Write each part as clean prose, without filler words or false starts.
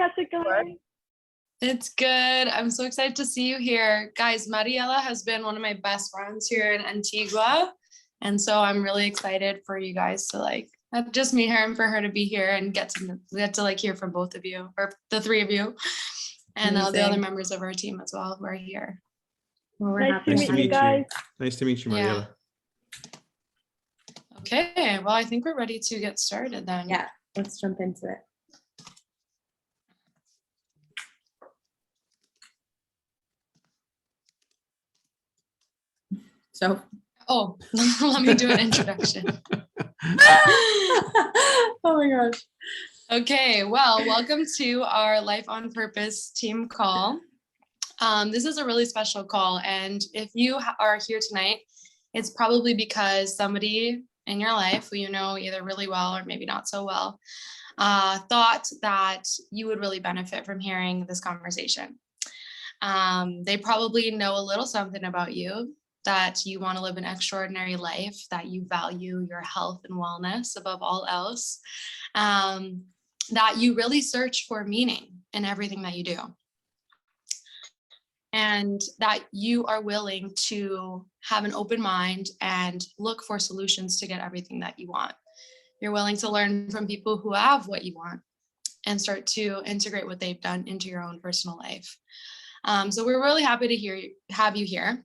how's it going? It's good. I'm so excited to see you here. Guys, Mariela has been one of my best friends here in Antigua. And so I'm really excited for you guys to not just meet her and for her to be here and get to hear from both of you, or the three of you, and the other members of our team as well who are here. Well, nice to meet you guys. Nice to meet you, Mariela. Yeah. Okay, well, I think we're ready to get started then. Yeah, let's jump into it. So, let me do an introduction. Oh my gosh. Okay, well, welcome to our Life on Purpose team call. This is a really special call, and if you are here tonight, it's probably because somebody in your life who you know either really well or maybe not so well thought that you would really benefit from hearing this conversation. They probably know a little something about you, that you want to live an extraordinary life, that you value your health and wellness above all else, that you really search for meaning in everything that you do, and that you are willing to have an open mind and look for solutions to get everything that you want. You're willing to learn from people who have what you want and start to integrate what they've done into your own personal life. So we're really happy to have you here.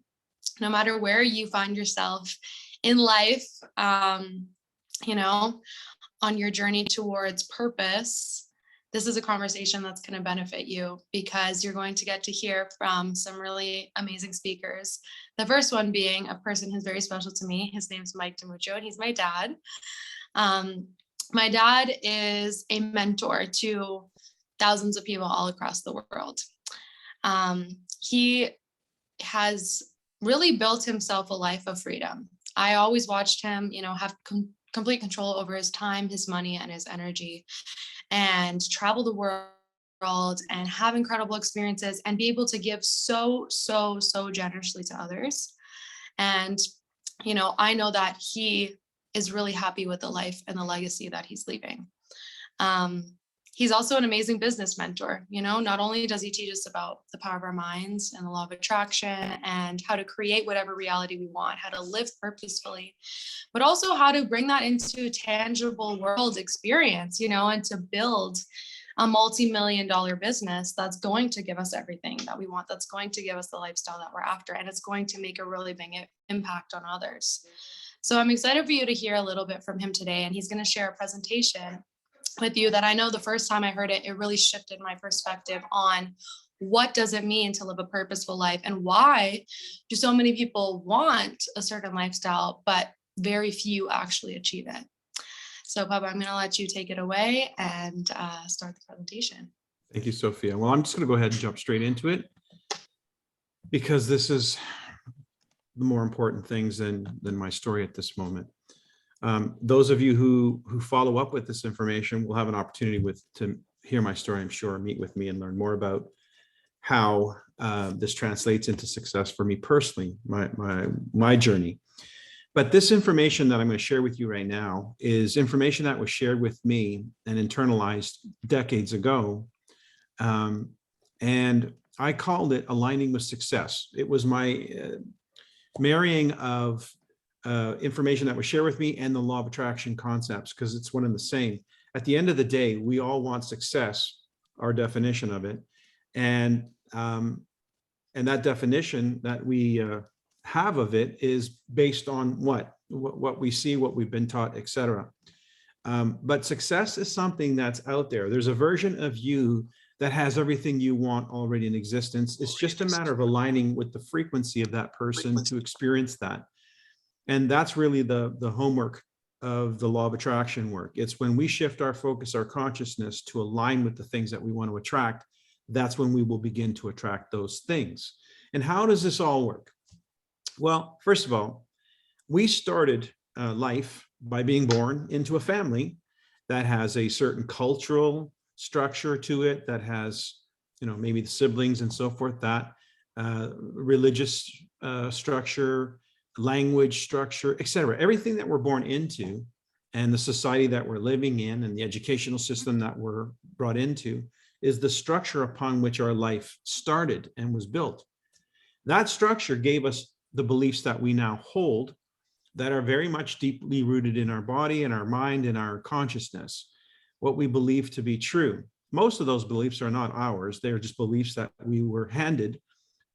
No matter where you find yourself in life, on your journey towards purpose, this is a conversation that's going to benefit you because you're going to get to hear from some really amazing speakers. The first one being a person who's very special to me. His name's Mike DeMuccio, and he's my dad. My dad is a mentor to thousands of people all across the world. He has really built himself a life of freedom. I always watched him, have complete control over his time, his money, and his energy, and travel the world and have incredible experiences and be able to give so generously to others. And, I know that he is really happy with the life and the legacy that he's leaving. He's also an amazing business mentor. Not only does he teach us about the power of our minds and the law of attraction and how to create whatever reality we want, how to live purposefully, but also how to bring that into a tangible world experience, and to build a multi-million-dollar business that's going to give us everything that we want, that's going to give us the lifestyle that we're after, and it's going to make a really big impact on others. So I'm excited for you to hear a little bit from him today, and he's going to share a presentation with you that I know the first time I heard it, it really shifted my perspective on what does it mean to live a purposeful life and why do so many people want a certain lifestyle, but very few actually achieve it. So Papa, I'm going to let you take it away and start the presentation. Thank you, Sophia. Well, I'm just going to go ahead and jump straight into it because this is the more important things than my story at this moment. Those of you who follow up with this information will have an opportunity to hear my story, I'm sure, meet with me and learn more about how this translates into success for me personally, my journey. But this information that I'm going to share with you right now is information that was shared with me and internalized decades ago. And I called it aligning with success. It was my marrying of information that was shared with me and the law of attraction concepts, because it's one and the same. At the end of the day, we all want success, our definition of it. And that definition that we have of it is based on what we see, what we've been taught, etc. But success is something that's out there. There's a version of you that has everything you want already in existence. It's just a matter of aligning with the frequency of that person to experience that. And that's really the homework of the law of attraction work. It's when we shift our focus, our consciousness to align with the things that we want to attract, that's when we will begin to attract those things. And how does this all work? Well, first of all, we started life by being born into a family that has a certain cultural structure to it, that has, maybe the siblings and so forth, that religious structure, language structure, etc. Everything that we're born into and the society that we're living in and the educational system that we're brought into is the structure upon which our life started and was built. That structure gave us the beliefs that we now hold that are very much deeply rooted in our body and our mind and our consciousness, what we believe to be true. Most of those beliefs are not ours. They're just beliefs that we were handed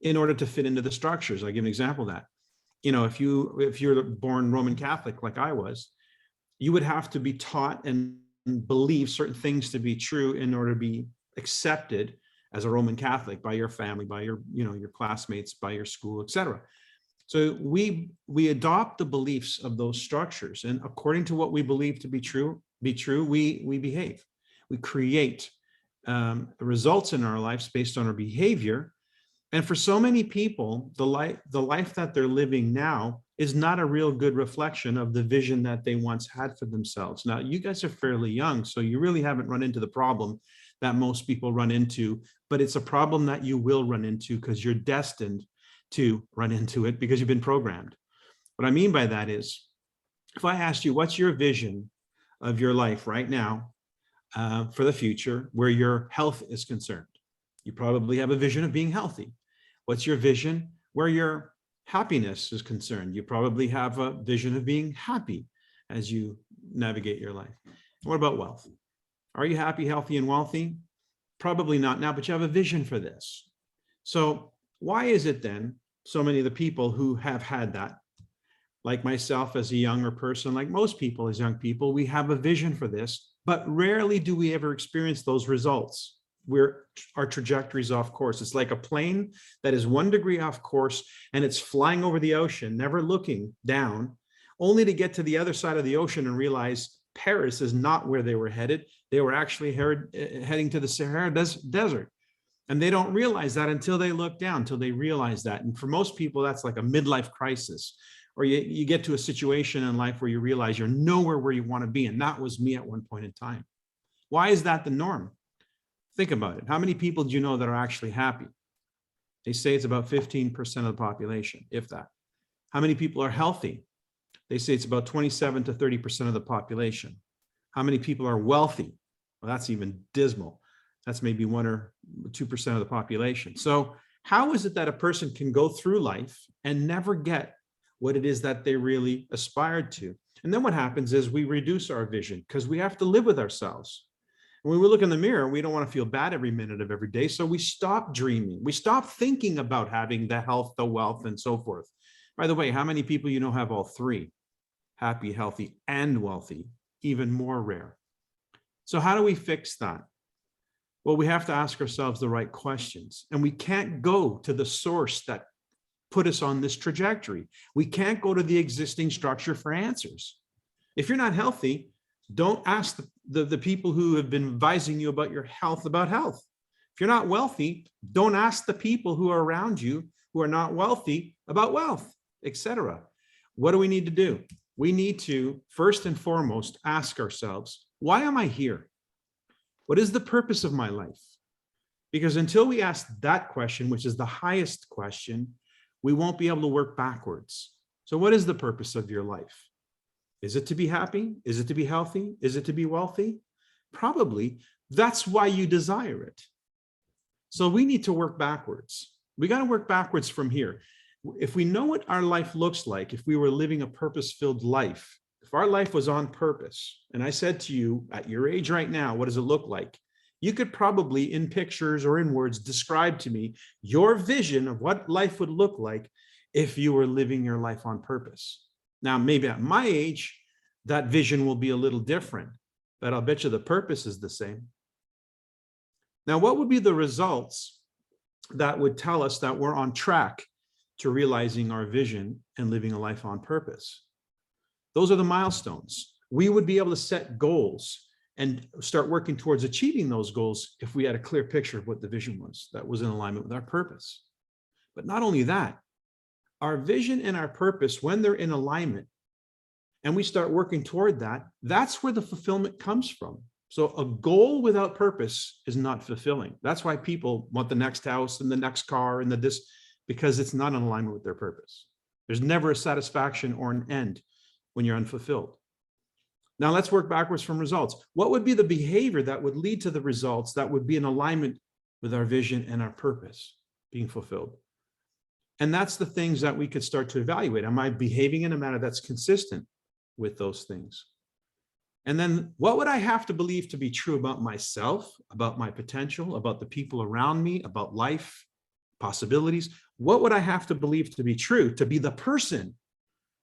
in order to fit into the structures. I'll give an example of that. You know, if you're born Roman Catholic like I was, you would have to be taught and believe certain things to be true in order to be accepted as a Roman Catholic by your family, by your, your classmates, by your school, etc. So we adopt the beliefs of those structures, and according to what we believe to be true, we behave. We create results in our lives based on our behavior. And for so many people, the life that they're living now is not a real good reflection of the vision that they once had for themselves. Now, you guys are fairly young, so you really haven't run into the problem that most people run into, but it's a problem that you will run into because you're destined to run into it because you've been programmed. What I mean by that is, if I asked you, what's your vision of your life right now for the future where your health is concerned? You probably have a vision of being healthy. What's your vision where your happiness is concerned? You probably have a vision of being happy as you navigate your life. What about wealth? Are you happy, healthy, and wealthy? Probably not now, but you have a vision for this. So why is it then so many of the people who have had that, like myself as a younger person, like most people as young people, we have a vision for this, but rarely do we ever experience those results where our trajectory is off course. It's like a plane that is 1 degree off course and it's flying over the ocean, never looking down, only to get to the other side of the ocean and realize Paris is not where they were headed. They were actually heading to the Sahara Desert. And they don't realize that until they look down, until they realize that. And for most people, that's like a midlife crisis, or you get to a situation in life where you realize you're nowhere where you want to be. And that was me at one point in time. Why is that the norm? Think about it. How many people do you know that are actually happy? They say it's about 15% of the population, if that. How many people are healthy? They say it's about 27 to 30% of the population. How many people are wealthy? Well, that's even dismal. That's maybe 1 or 2% of the population. So how is it that a person can go through life and never get what it is that they really aspired to? And then what happens is we reduce our vision because we have to live with ourselves. When we look in the mirror, we don't want to feel bad every minute of every day. So we stop dreaming. We stop thinking about having the health, the wealth, and so forth. By the way, how many people you know have all three? Happy, healthy, and wealthy, even more rare. So how do we fix that? Well, we have to ask ourselves the right questions, and we can't go to the source that put us on this trajectory. We can't go to the existing structure for answers. If you're not healthy, don't ask the people who have been advising you about your health about health. If you're not wealthy, don't ask the people who are around you who are not wealthy about wealth, etc. What do we need to do? We need to, first and foremost, ask ourselves, why am I here? What is the purpose of my life? Because until we ask that question, which is the highest question, we won't be able to work backwards. So what is the purpose of your life? Is it to be happy? Is it to be healthy? Is it to be wealthy? Probably. That's why you desire it. So we need to work backwards. We got to work backwards from here. If we know what our life looks like, if we were living a purpose-filled life, if our life was on purpose, and I said to you, at your age right now, what does it look like? You could probably, in pictures or in words, describe to me your vision of what life would look like if you were living your life on purpose. Now, maybe at my age, that vision will be a little different, but I'll bet you the purpose is the same. Now, what would be the results that would tell us that we're on track to realizing our vision and living a life on purpose? Those are the milestones. We would be able to set goals and start working towards achieving those goals if we had a clear picture of what the vision was that was in alignment with our purpose. But not only that, our vision and our purpose, when they're in alignment and we start working toward that, that's where the fulfillment comes from. So a goal without purpose is not fulfilling. That's why people want the next house and the next car and this, because it's not in alignment with their purpose. There's never a satisfaction or an end when you're unfulfilled. Now let's work backwards from results. What would be the behavior that would lead to the results that would be in alignment with our vision and our purpose being fulfilled? And that's the things that we could start to evaluate. Am I behaving in a manner that's consistent with those things? And then what would I have to believe to be true about myself, about my potential, about the people around me, about life, possibilities? What would I have to believe to be true to be the person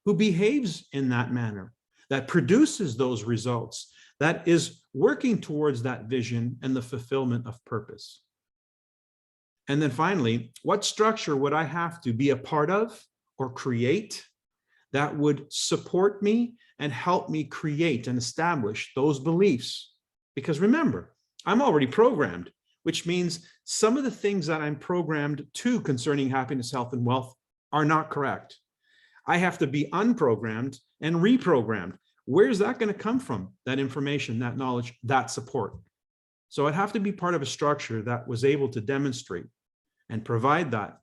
who behaves in that manner, that produces those results, that is working towards that vision and the fulfillment of purpose? And then finally, what structure would I have to be a part of or create that would support me and help me create and establish those beliefs? Because remember, I'm already programmed, which means some of the things that I'm programmed to concerning happiness, health, and wealth are not correct. I have to be unprogrammed and reprogrammed. Where's that going to come from? That information, that knowledge, that support. So I'd have to be part of a structure that was able to demonstrate and provide that.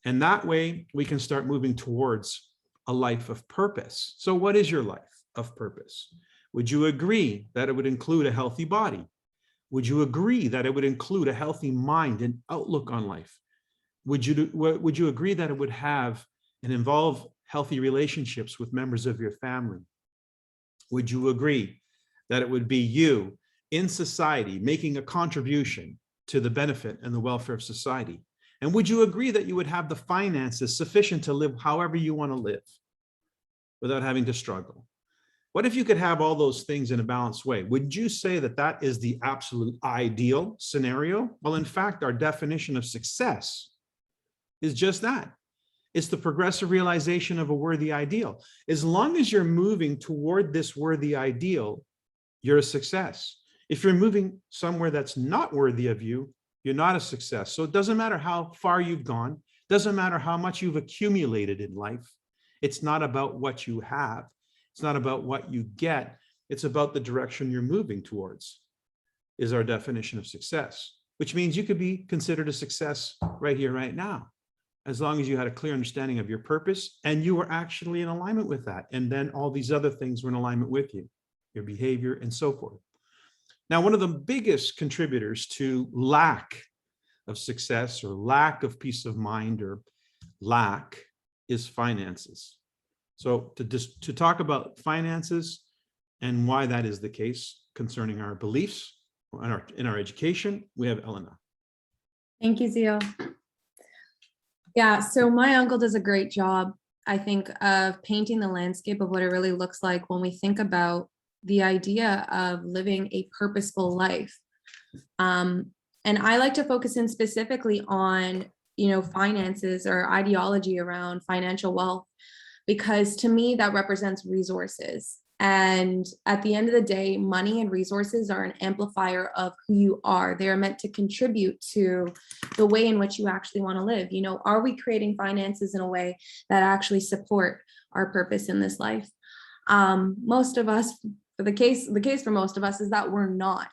And that way we can start moving towards a life of purpose. So what is your life of purpose? Would you agree that it would include a healthy body? Would you agree that it would include a healthy mind and outlook on life? Would you agree that it would have and involve healthy relationships with members of your family? Would you agree that it would be you in society making a contribution to the benefit and the welfare of society? And would you agree that you would have the finances sufficient to live however you want to live without having to struggle? What if you could have all those things in a balanced way? Would you say that that is the absolute ideal scenario? Well, in fact, our definition of success is just that. It's the progressive realization of a worthy ideal. As long as you're moving toward this worthy ideal, you're a success. If you're moving somewhere that's not worthy of you, you're not a success. So it doesn't matter how far you've gone, doesn't matter how much you've accumulated in life. It's not about what you have. It's not about what you get. It's about the direction you're moving towards, is our definition of success, which means you could be considered a success right here, right now, as long as you had a clear understanding of your purpose and you were actually in alignment with that. And then all these other things were in alignment with you, your behavior and so forth. Now, one of the biggest contributors to lack of success or lack of peace of mind or lack is finances. So to talk about finances and why that is the case concerning our beliefs in our education, we have Elena. Thank you, Zio. Yeah, so my uncle does a great job, I think, of painting the landscape of what it really looks like when we think about the idea of living a purposeful life. And I like to focus in specifically on, finances or ideology around financial wealth, because to me, that represents resources. And at the end of the day, money and resources are an amplifier of who you are. They are meant to contribute to the way in which you actually want to live. Are we creating finances in a way that actually support our purpose in this life? Most of us, the case for most of us is that we're not.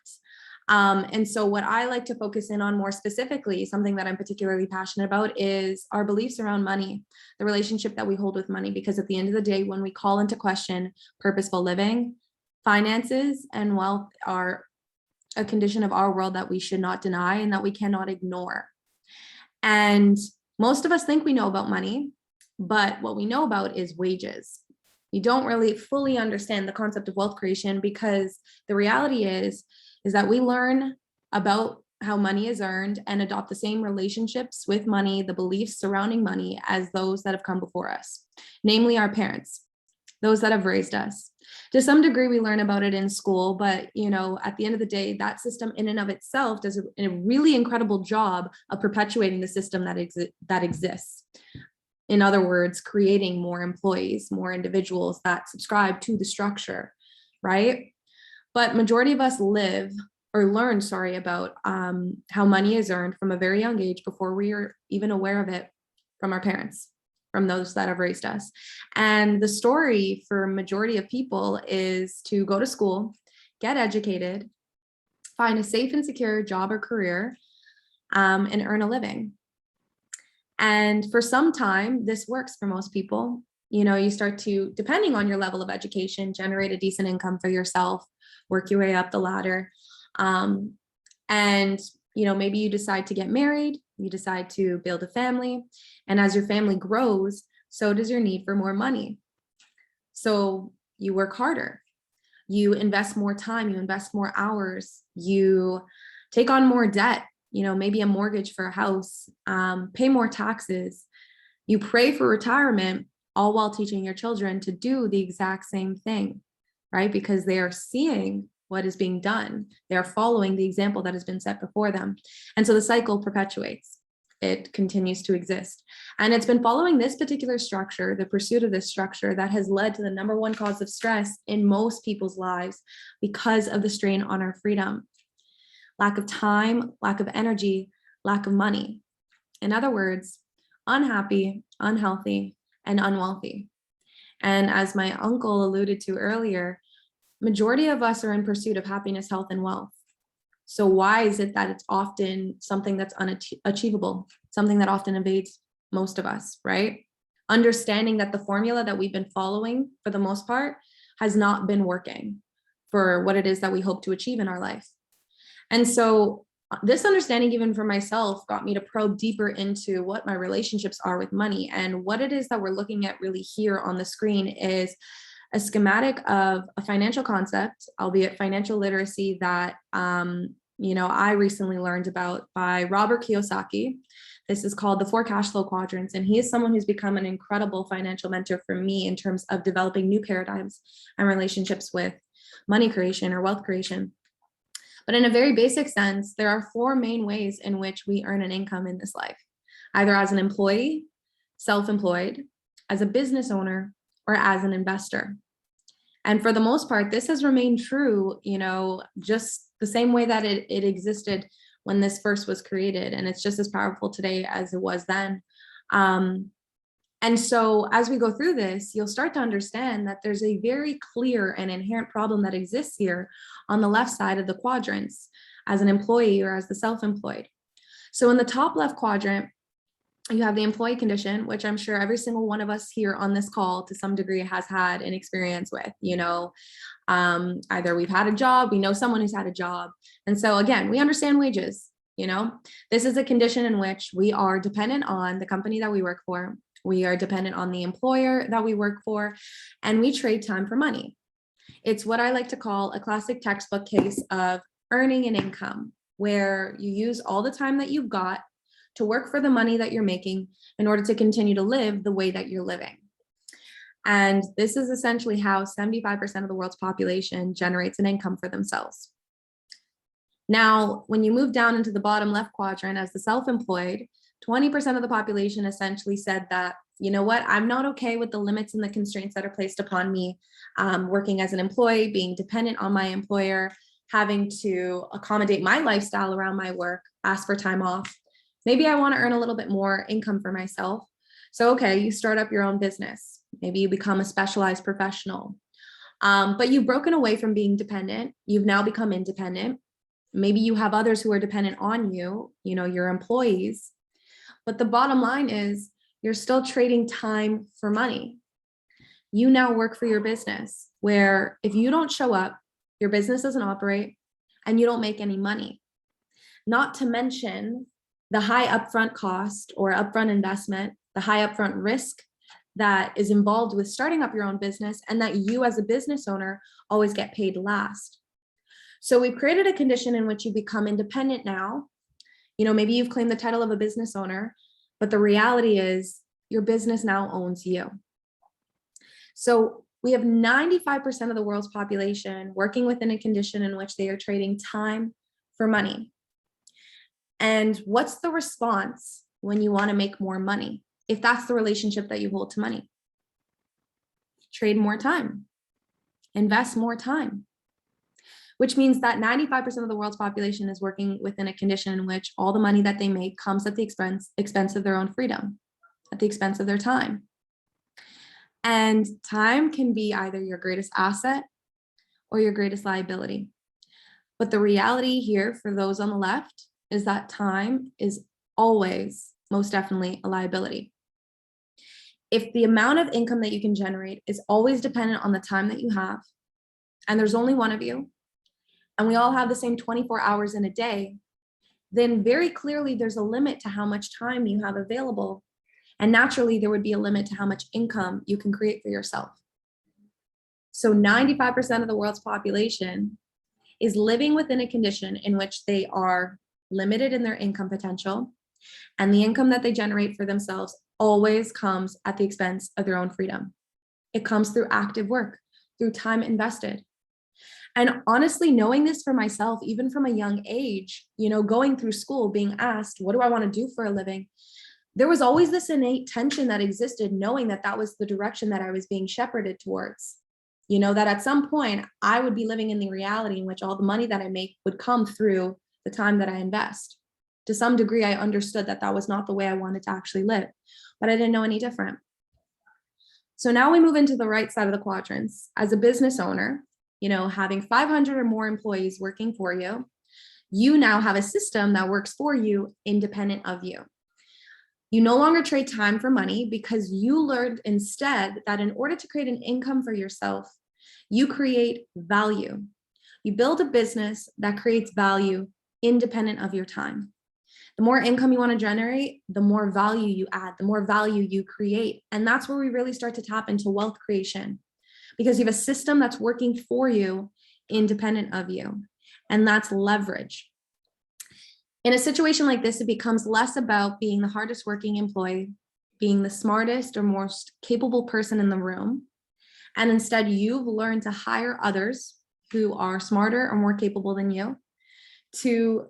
And so what I like to focus in on more specifically, something that I'm particularly passionate about, is our beliefs around money, the relationship that we hold with money. Because at the end of the day, when we call into question purposeful living, finances and wealth are a condition of our world that we should not deny and that we cannot ignore. And most of us think we know about money, but what we know about is wages. We don't really fully understand the concept of wealth creation, because the reality is that we learn about how money is earned and adopt the same relationships with money, the beliefs surrounding money, as those that have come before us, namely our parents, those that have raised us. To some degree, we learn about it in school, but at the end of the day, that system in and of itself does a really incredible job of perpetuating the system that exists. In other words, creating more employees, more individuals that subscribe to the structure, right? But majority of us learn about how money is earned from a very young age, before we are even aware of it, from our parents, from those that have raised us. And the story for a majority of people is to go to school, get educated, find a safe and secure job or career, and earn a living. And for some time, this works for most people. you start to, depending on your level of education, generate a decent income for yourself, work your way up the ladder. And, maybe you decide to get married, you decide to build a family. And as your family grows, so does your need for more money. So you work harder, you invest more time, you invest more hours, you take on more debt, maybe a mortgage for a house, pay more taxes, you pray for retirement, all while teaching your children to do the exact same thing, right? Because they are seeing what is being done. They are following the example that has been set before them. And so the cycle perpetuates. It continues to exist. And it's been following this particular structure, the pursuit of this structure, that has led to the number one cause of stress in most people's lives because of the strain on our freedom. Lack of time, lack of energy, lack of money. In other words, unhappy, unhealthy, and unwealthy. And as my uncle alluded to earlier, majority of us are in pursuit of happiness, health, and wealth. So why is it that it's often something that's unachievable, something that often evades most of us, right? Understanding that the formula that we've been following for the most part has not been working for what it is that we hope to achieve in our life. And so this understanding, even for myself, got me to probe deeper into what my relationships are with money. And what it is that we're looking at really here on the screen is a schematic of a financial concept, albeit financial literacy, that I recently learned about by Robert Kiyosaki. This is called the 4 cash flow quadrants. And he is someone who's become an incredible financial mentor for me in terms of developing new paradigms and relationships with money creation or wealth creation. But in a very basic sense, there are 4 main ways in which we earn an income in this life, either as an employee, self-employed, as a business owner, or as an investor. And for the most part, this has remained true, just the same way that it existed when this first was created. And it's just as powerful today as it was then. And so as we go through this, you'll start to understand that there's a very clear and inherent problem that exists here on the left side of the quadrants as an employee or as the self-employed. So in the top left quadrant, you have the employee condition, which I'm sure every single one of us here on this call to some degree has had an experience with, either we've had a job, we know someone who's had a job. And so again, we understand wages, this is a condition in which we are dependent on the company that we work for. We are dependent on the employer that we work for, and we trade time for money. It's what I like to call a classic textbook case of earning an income, where you use all the time that you've got to work for the money that you're making in order to continue to live the way that you're living. And this is essentially how 75% of the world's population generates an income for themselves. Now, when you move down into the bottom left quadrant as the self-employed, 20% of the population essentially said that, I'm not okay with the limits and the constraints that are placed upon me, working as an employee, being dependent on my employer, having to accommodate my lifestyle around my work, ask for time off. Maybe I want to earn a little bit more income for myself. So, okay, you start up your own business. Maybe you become a specialized professional, but you've broken away from being dependent. You've now become independent. Maybe you have others who are dependent on you, your employees. But the bottom line is you're still trading time for money. You now work for your business, where if you don't show up, your business doesn't operate and you don't make any money. Not to mention the high upfront cost or upfront investment, the high upfront risk that is involved with starting up your own business, and that you as a business owner always get paid last. So we've created a condition in which you become independent now. Maybe you've claimed the title of a business owner, but the reality is your business now owns you. So we have 95% of the world's population working within a condition in which they are trading time for money. And what's the response when you want to make more money? If that's the relationship that you hold to money, trade more time, invest more time, which means that 95% of the world's population is working within a condition in which all the money that they make comes at the expense of their own freedom, at the expense of their time. And time can be either your greatest asset or your greatest liability. But the reality here for those on the left is that time is always most definitely a liability. If the amount of income that you can generate is always dependent on the time that you have, and there's only one of you, and we all have the same 24 hours in a day, then very clearly there's a limit to how much time you have available. And naturally, there would be a limit to how much income you can create for yourself. So 95% of the world's population is living within a condition in which they are limited in their income potential, and the income that they generate for themselves always comes at the expense of their own freedom. It comes through active work, through time invested. And honestly, knowing this for myself, even from a young age, going through school, being asked, what do I want to do for a living? There was always this innate tension that existed, knowing that that was the direction that I was being shepherded towards. That at some point I would be living in the reality in which all the money that I make would come through the time that I invest. To some degree, I understood that that was not the way I wanted to actually live, but I didn't know any different. So now we move into the right side of the quadrants. As a business owner, having 500 or more employees working for you, you now have a system that works for you independent of you. You no longer trade time for money because you learned instead that in order to create an income for yourself, you create value. You build a business that creates value independent of your time. The more income you want to generate, the more value you add, the more value you create. And that's where we really start to tap into wealth creation, because you have a system that's working for you independent of you. And that's leverage. In a situation like this, it becomes less about being the hardest working employee, being the smartest or most capable person in the room. And instead, you've learned to hire others who are smarter or more capable than you, to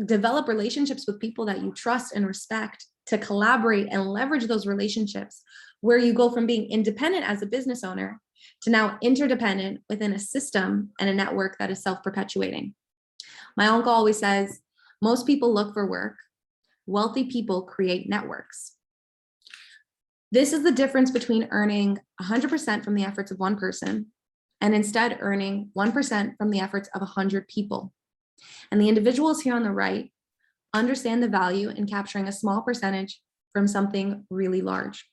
develop relationships with people that you trust and respect, to collaborate and leverage those relationships, where you go from being independent as a business owner to now interdependent within a system and a network that is self-perpetuating. My uncle always says, most people look for work. Wealthy people create networks. This is the difference between earning 100% from the efforts of one person and instead earning 1% from the efforts of 100 people. And the individuals here on the right understand the value in capturing a small percentage from something really large,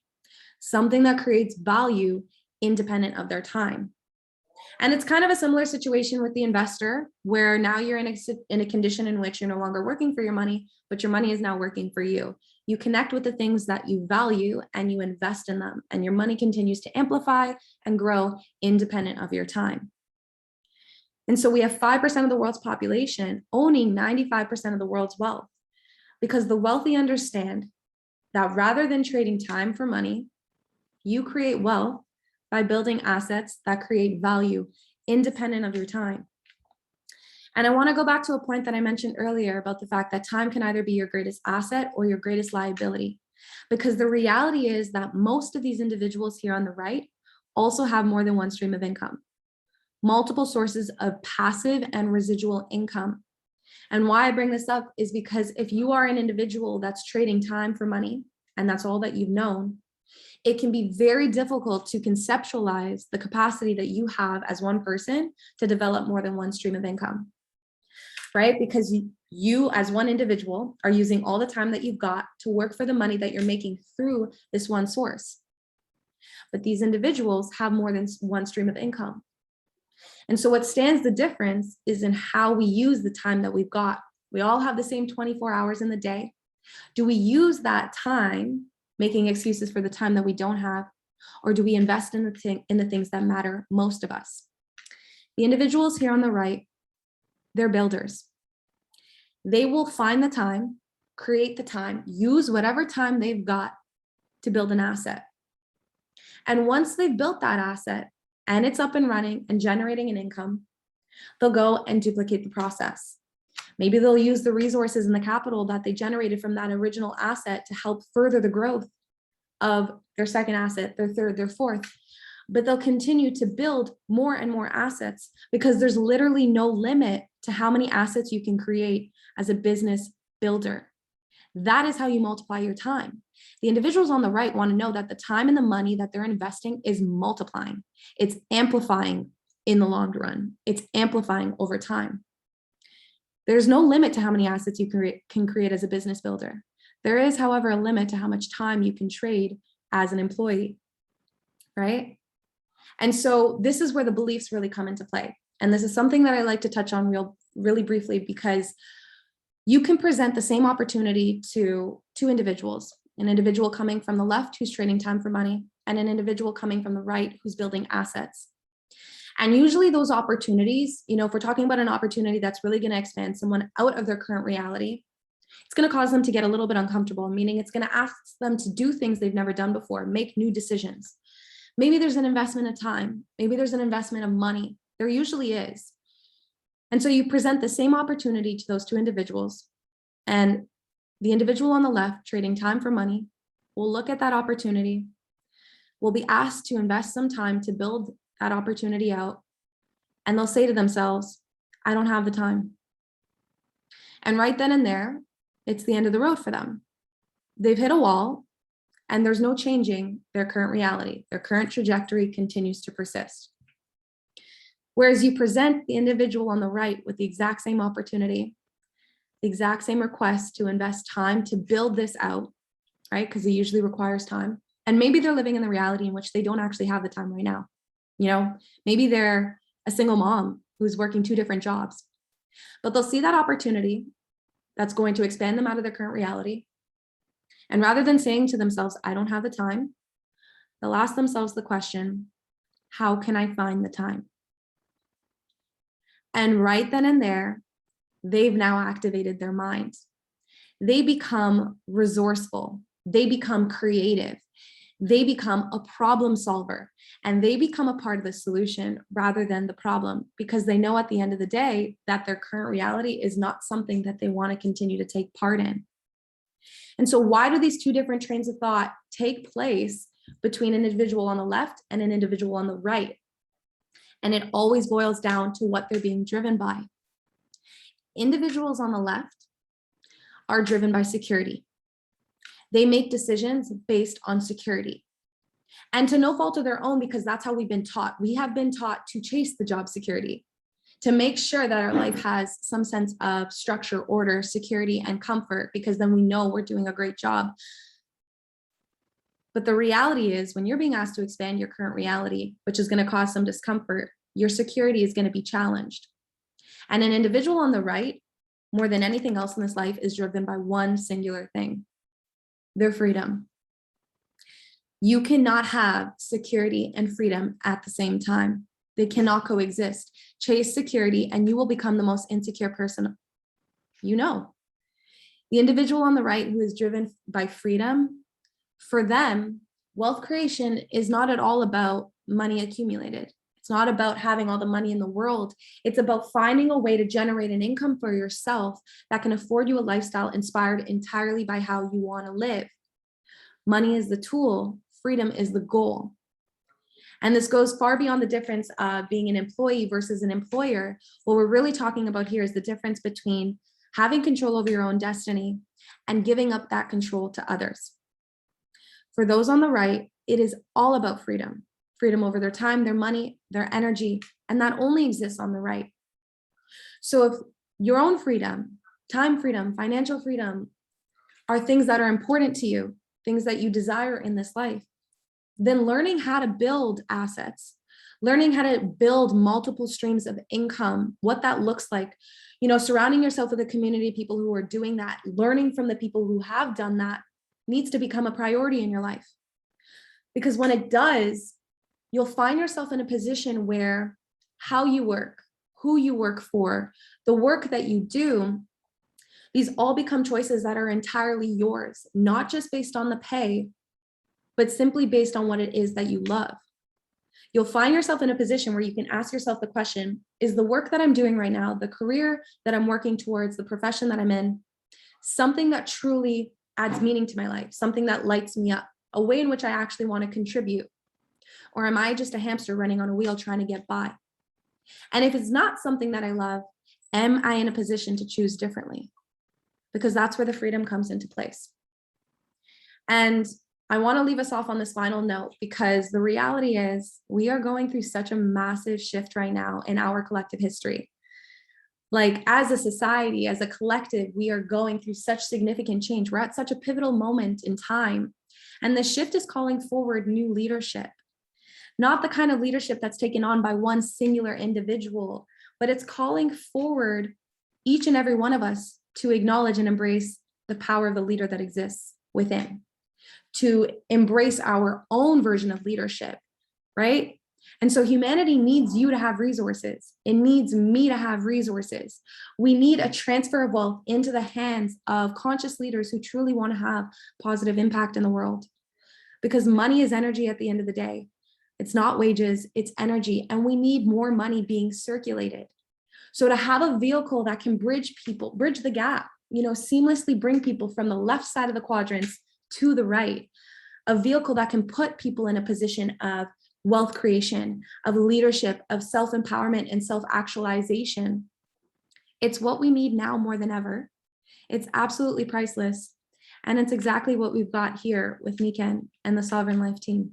something that creates value independent of their time. And it's kind of a similar situation with the investor, where now you're in a condition in which you're no longer working for your money, but your money is now working for you. You connect with the things that you value and you invest in them, and your money continues to amplify and grow independent of your time. And so we have 5% of the world's population owning 95% of the world's wealth, because the wealthy understand that rather than trading time for money, you create wealth by building assets that create value independent of your time. And I want to go back to a point that I mentioned earlier about the fact that time can either be your greatest asset or your greatest liability, because the reality is that most of these individuals here on the right also have more than one stream of income, multiple sources of passive and residual income. And why I bring this up is because if you are an individual that's trading time for money, and that's all that you've known, it can be very difficult to conceptualize the capacity that you have as one person to develop more than one stream of income, right? Because you as one individual are using all the time that you've got to work for the money that you're making through this one source. But these individuals have more than one stream of income. And so what stands the difference is in how we use the time that we've got. We all have the same 24 hours in the day. Do we use that time making excuses for the time that we don't have, or do we invest in the things that matter most of us? The individuals here on the right, they're builders. They will find the time, create the time, use whatever time they've got to build an asset. And once they've built that asset and it's up and running and generating an income, they'll go and duplicate the process. Maybe they'll use the resources and the capital that they generated from that original asset to help further the growth of their second asset, their third, their fourth. But they'll continue to build more and more assets, because there's literally no limit to how many assets you can create as a business builder. That is how you multiply your time. The individuals on the right want to know that the time and the money that they're investing is multiplying. It's amplifying in the long run. It's amplifying over time. There's no limit to how many assets you can create as a business builder. There is, however, a limit to how much time you can trade as an employee, right? And so this is where the beliefs really come into play. And this is something that I like to touch on really briefly, because you can present the same opportunity to two individuals, an individual coming from the left who's trading time for money, and an individual coming from the right who's building assets. And usually those opportunities, if we're talking about an opportunity that's really going to expand someone out of their current reality, it's going to cause them to get a little bit uncomfortable, meaning it's going to ask them to do things they've never done before, make new decisions. Maybe there's an investment of time. Maybe there's an investment of money. There usually is. And so you present the same opportunity to those two individuals, and the individual on the left trading time for money will look at that opportunity, will be asked to invest some time to build that opportunity out, and they'll say to themselves, I don't have the time. And right then and there, it's the end of the road for them. They've hit a wall, and there's no changing their current reality. Their current trajectory continues to persist. Whereas you present the individual on the right with the exact same opportunity, the exact same request to invest time to build this out, right? Because it usually requires time. And maybe they're living in the reality in which they don't actually have the time right now. Maybe they're a single mom who's working 2 different jobs, but they'll see that opportunity that's going to expand them out of their current reality. And rather than saying to themselves, I don't have the time, they'll ask themselves the question, how can I find the time? And right then and there, they've now activated their minds. They become resourceful. They become creative. They become a problem solver, and they become a part of the solution rather than the problem, because they know at the end of the day that their current reality is not something that they want to continue to take part in. And so why do these 2 different trains of thought take place between an individual on the left and an individual on the right? And it always boils down to what they're being driven by. Individuals on the left are driven by security. They make decisions based on security, and to no fault of their own, because that's how we've been taught. We have been taught to chase the job security, to make sure that our life has some sense of structure, order, security, and comfort, because then we know we're doing a great job. But the reality is, when you're being asked to expand your current reality, which is going to cause some discomfort, your security is going to be challenged. And an individual on the right, more than anything else in this life, is driven by one singular thing: their freedom. You cannot have security and freedom at the same time. They cannot coexist. Chase security and you will become the most insecure person you know. The individual on the right who is driven by freedom, for them, wealth creation is not at all about money accumulated. It's not about having all the money in the world. It's about finding a way to generate an income for yourself that can afford you a lifestyle inspired entirely by how you want to live. Money is the tool, freedom is the goal. And this goes far beyond the difference of being an employee versus an employer. What we're really talking about here is the difference between having control over your own destiny and giving up that control to others. For those on the right, it is all about freedom. Freedom over their time, their money, their energy, and that only exists on the right. So if your own freedom, time freedom, financial freedom are things that are important to you, things that you desire in this life, then learning how to build assets, learning how to build multiple streams of income, what that looks like, surrounding yourself with a community of people who are doing that, learning from the people who have done that needs to become a priority in your life. Because when it does, you'll find yourself in a position where how you work, who you work for, the work that you do, these all become choices that are entirely yours, not just based on the pay, but simply based on what it is that you love. You'll find yourself in a position where you can ask yourself the question, is the work that I'm doing right now, the career that I'm working towards, the profession that I'm in, something that truly adds meaning to my life, something that lights me up, a way in which I actually want to contribute? Or am I just a hamster running on a wheel trying to get by? And if it's not something that I love, am I in a position to choose differently? Because that's where the freedom comes into place. And I want to leave us off on this final note, because the reality is we are going through such a massive shift right now in our collective history. Like, as a society, as a collective, we are going through such significant change. We're at such a pivotal moment in time. And the shift is calling forward new leadership, not the kind of leadership that's taken on by one singular individual, but it's calling forward each and every one of us to acknowledge and embrace the power of the leader that exists within, to embrace our own version of leadership, right? And so humanity needs you to have resources. It needs me to have resources. We need a transfer of wealth into the hands of conscious leaders who truly want to have positive impact in the world. Because money is energy at the end of the day. It's not wages, it's energy. And we need more money being circulated. So to have a vehicle that can bridge people, bridge the gap, seamlessly bring people from the left side of the quadrants to the right, a vehicle that can put people in a position of wealth creation, of leadership, of self-empowerment and self-actualization. It's what we need now more than ever. It's absolutely priceless. And it's exactly what we've got here with Niken and the Sovereign Life team.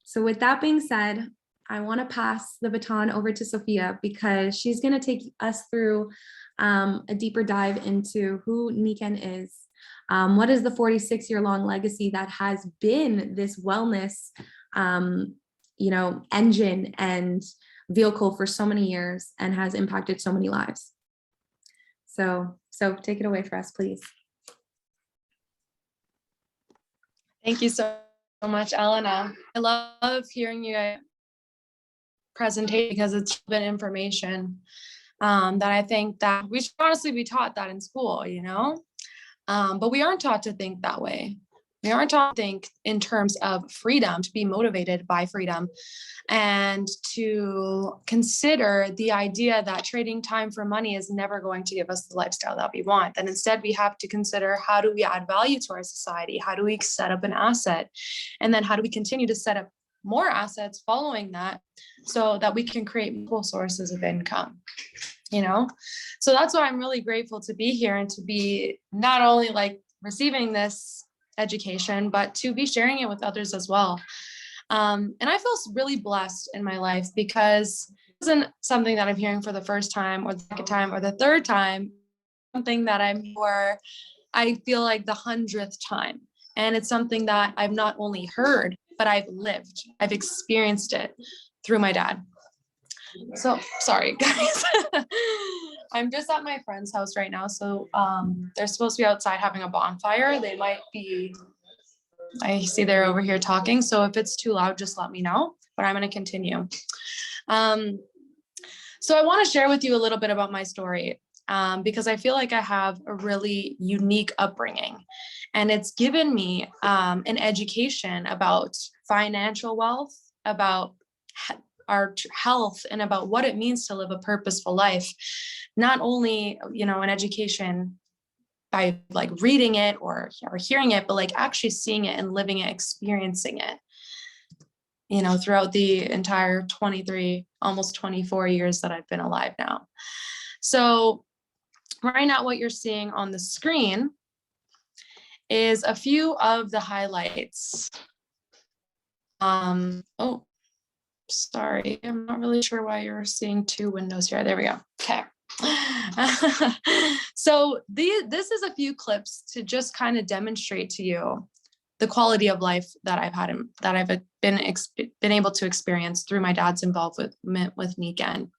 So with that being said, I want to pass the baton over to Sophia because she's going to take us through a deeper dive into who Niken is. What is the 46-year-long legacy that has been this wellness, engine and vehicle for so many years and has impacted so many lives. So take it away for us, please. Thank you so much, Elena. I love hearing you guys presentate because it's been information that I think that we should honestly be taught that in school, but we aren't taught to think that way. We aren't taught to think in terms of freedom, to be motivated by freedom, and to consider the idea that trading time for money is never going to give us the lifestyle that we want. And instead, we have to consider, how do we add value to our society? How do we set up an asset? And then how do we continue to set up more assets following that so that we can create multiple sources of income? So that's why I'm really grateful to be here and to be not only receiving this education, but to be sharing it with others as well. And I feel really blessed in my life because it isn't something that I'm hearing for the first time or the second time or the third time, something that I feel like the 100th time. And it's something that I've not only heard, but I've lived, I've experienced it through my dad. So sorry, guys. I'm just at my friend's house right now. So they're supposed to be outside having a bonfire. They might be, I see they're over here talking. So if it's too loud, just let me know, but I'm going to continue. So I want to share with you a little bit about my story because I feel like I have a really unique upbringing, and it's given me an education about financial wealth, about our health, and about what it means to live a purposeful life. Not only, an education by reading it or hearing it, but actually seeing it and living it, experiencing it, throughout the entire 23, almost 24 years that I've been alive now. So right now, what you're seeing on the screen is a few of the highlights. Oh, sorry, I'm not really sure why you're seeing two windows here. There we go. Okay. So this is a few clips to just kind of demonstrate to you the quality of life that I've had, that I've been able to experience through my dad's involvement with Niken.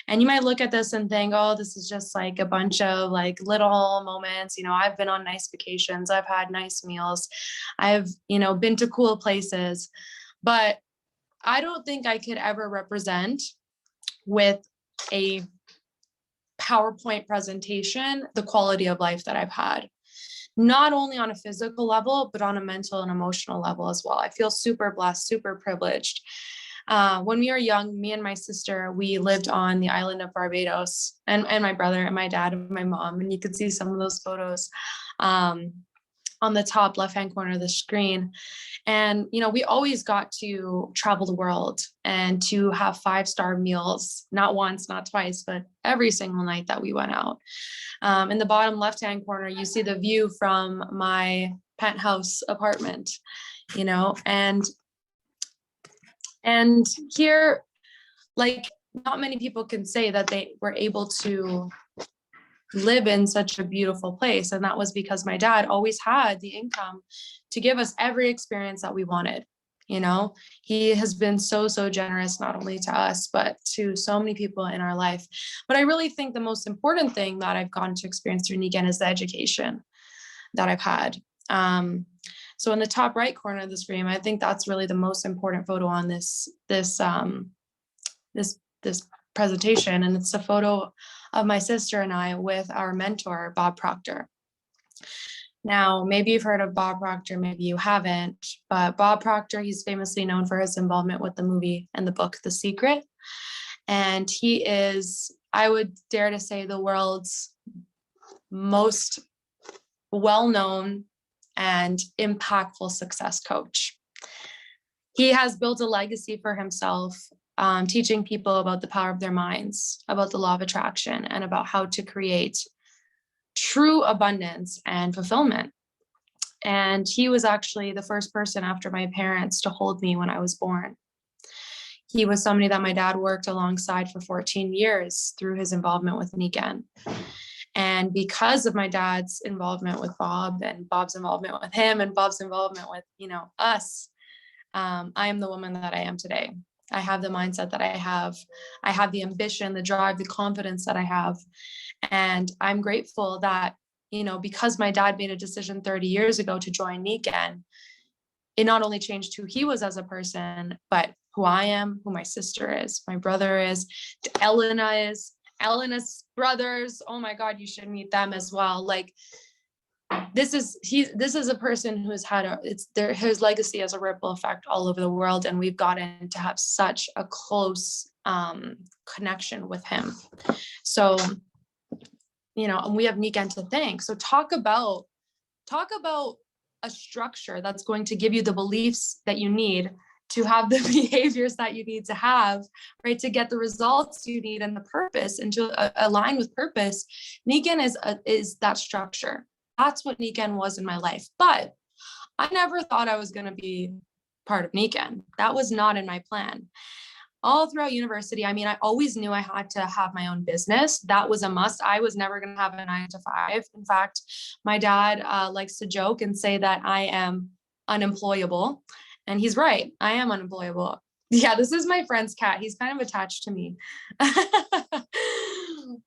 And you might look at this and think, oh, this is just a bunch of little moments. I've been on nice vacations. I've had nice meals. I've, been to cool places, but I don't think I could ever represent with a PowerPoint presentation the quality of life that I've had, not only on a physical level, but on a mental and emotional level as well. I feel super blessed, super privileged. When we were young, me and my sister, we lived on the island of Barbados, and my brother and my dad and my mom, and you can see some of those photos on the top left-hand corner of the screen. And, we always got to travel the world and to have 5-star meals, not once, not twice, but every single night that we went out. In the bottom left-hand corner, you see the view from my penthouse apartment, and here, not many people can say that they were able to live in such a beautiful place. And that was because my dad always had the income to give us every experience that we wanted. You know, he has been so, so generous, not only to us, but to so many people in our life. But I really think the most important thing that I've gotten to experience through Nikken is the education that I've had. So in the top right corner of the screen, I think that's really the most important photo on this presentation. And it's a photo of my sister and I with our mentor, Bob Proctor. Now, maybe you've heard of Bob Proctor, maybe you haven't, but Bob Proctor, he's famously known for his involvement with the movie and the book, The Secret. And he is, I would dare to say, the world's most well-known and impactful success coach. He has built a legacy for himself, teaching people about the power of their minds, about the law of attraction, and about how to create true abundance and fulfillment. And he was actually the first person after my parents to hold me when I was born. He was somebody that my dad worked alongside for 14 years through his involvement with Nikken. And because of my dad's involvement with Bob and Bob's involvement with him and Bob's involvement with, us, I am the woman that I am today. I have the mindset that I have. I have the ambition, the drive, the confidence that I have. And I'm grateful that, because my dad made a decision 30 years ago to join Nikken, it not only changed who he was as a person, but who I am, who my sister is, my brother is, Elena's brothers. Oh my God, you should meet them as well. Like, this is a person who has had his legacy has a ripple effect all over the world, and we've gotten to have such a close connection with him. So, and we have Nikken to thank. So talk about a structure that's going to give you the beliefs that you need to have the behaviors that you need to have, right, to get the results you need and the purpose, and to align with purpose. Nikken is that structure. That's what Nikken was in my life. But I never thought I was going to be part of Nikken. That was not in my plan. All throughout university, I always knew I had to have my own business. That was a must. I was never going to have a 9-to-5. In fact, my dad likes to joke and say that I am unemployable. And he's right. I am unemployable. Yeah, this is my friend's cat. He's kind of attached to me.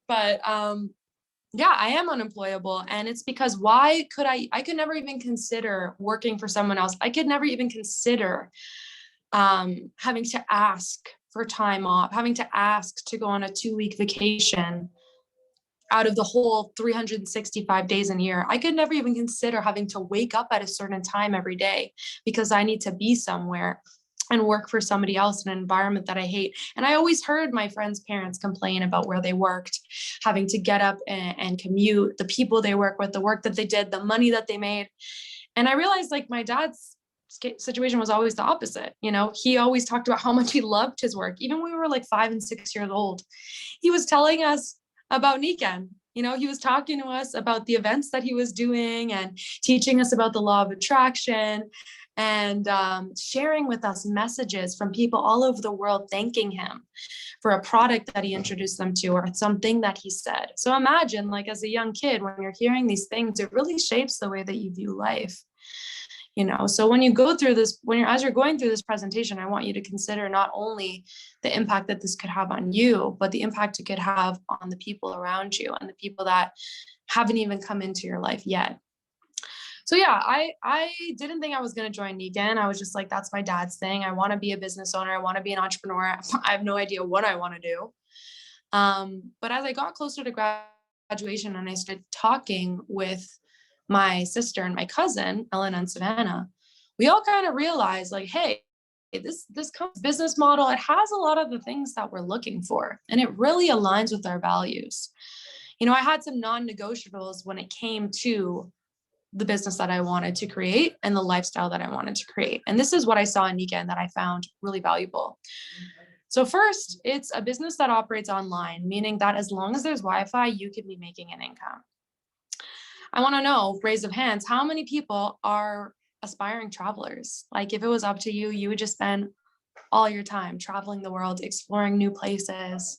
But yeah, I am unemployable. And it's because I could never even consider working for someone else. I could never even consider having to ask for time off, having to ask to go on a 2-week vacation out of the whole 365 days in a year. I could never even consider having to wake up at a certain time every day because I need to be somewhere and work for somebody else in an environment that I hate. And I always heard my friends' parents complain about where they worked, having to get up and commute, the people they work with, the work that they did, the money that they made. And I realized, like, my dad's situation was always the opposite. He always talked about how much he loved his work. Even when we were like 5 and 6 years old, he was telling us about Nikken. He was talking to us about the events that he was doing and teaching us about the law of attraction, and sharing with us messages from people all over the world, thanking him for a product that he introduced them to or something that he said. So imagine, like, as a young kid, when you're hearing these things, it really shapes the way that you view life. So when you go through this, as you're going through this presentation, I want you to consider not only the impact that this could have on you, but the impact it could have on the people around you and the people that haven't even come into your life yet. So yeah, I didn't think I was going to join Nikken. I was just like, that's my dad's thing. I want to be a business owner. I want to be an entrepreneur. I have no idea what I want to do. But as I got closer to graduation and I started talking with my sister and my cousin, Ellen and Savannah, we all kind of realized, like, hey, this business model, it has a lot of the things that we're looking for, and it really aligns with our values. I had some non-negotiables when it came to the business that I wanted to create and the lifestyle that I wanted to create. And this is what I saw in Nikken that I found really valuable. So first, it's a business that operates online, meaning that as long as there's Wi-Fi, you could be making an income. I want to know, raise of hands, how many people are aspiring travelers? Like, if it was up to you, you would just spend all your time, traveling the world, exploring new places.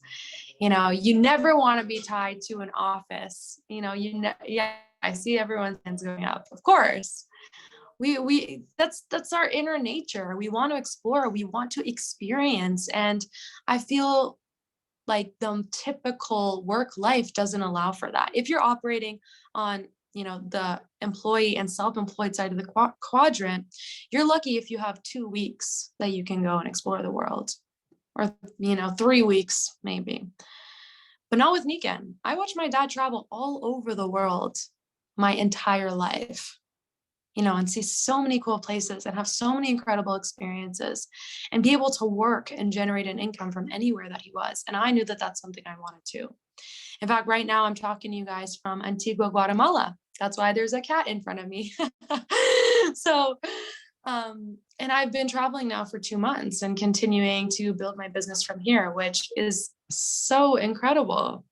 You never want to be tied to an office. Yeah, I see everyone's hands going up. Of course, that's our inner nature. We want to explore, we want to experience. And I feel like the typical work life doesn't allow for that. If you're operating on, the employee and self-employed side of the quadrant, you're lucky if you have 2 weeks that you can go and explore the world, or, 3 weeks maybe. But not with Niken. I watched my dad travel all over the world my entire life, and see so many cool places and have so many incredible experiences and be able to work and generate an income from anywhere that he was. And I knew that that's something I wanted to. In fact, right now I'm talking to you guys from Antigua, Guatemala. That's why there's a cat in front of me. So, and I've been traveling now for 2 months and continuing to build my business from here, which is so incredible,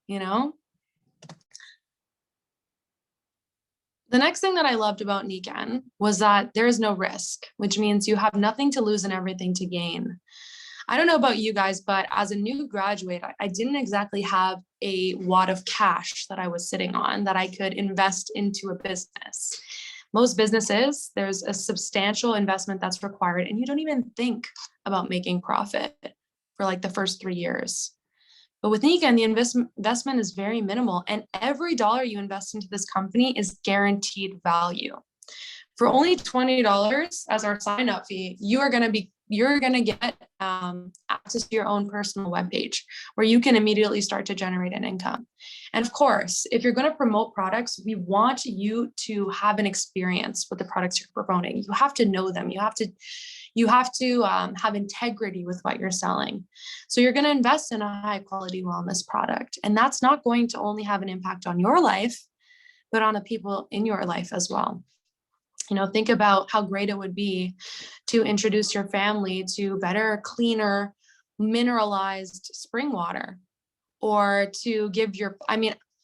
The next thing that I loved about Niken was that there is no risk, which means you have nothing to lose and everything to gain. I don't know about you guys, but as a new graduate, I didn't exactly have a wad of cash that I was sitting on that I could invest into a business. Most businesses, there's a substantial investment that's required, and you don't even think about making profit for like the first 3 years. But with Niken, the investment is very minimal, and every dollar you invest into this company is guaranteed value. For only $20 as our sign-up fee, you're going to get access to your own personal webpage where you can immediately start to generate an income. And of course, if you're going to promote products, we want you to have an experience with the products you're promoting. You have to know them. You have to have integrity with what you're selling. So you're going to invest in a high quality wellness product. And that's not going to only have an impact on your life, but on the people in your life as well. Think about how great it would be to introduce your family to better, cleaner, mineralized spring water, or to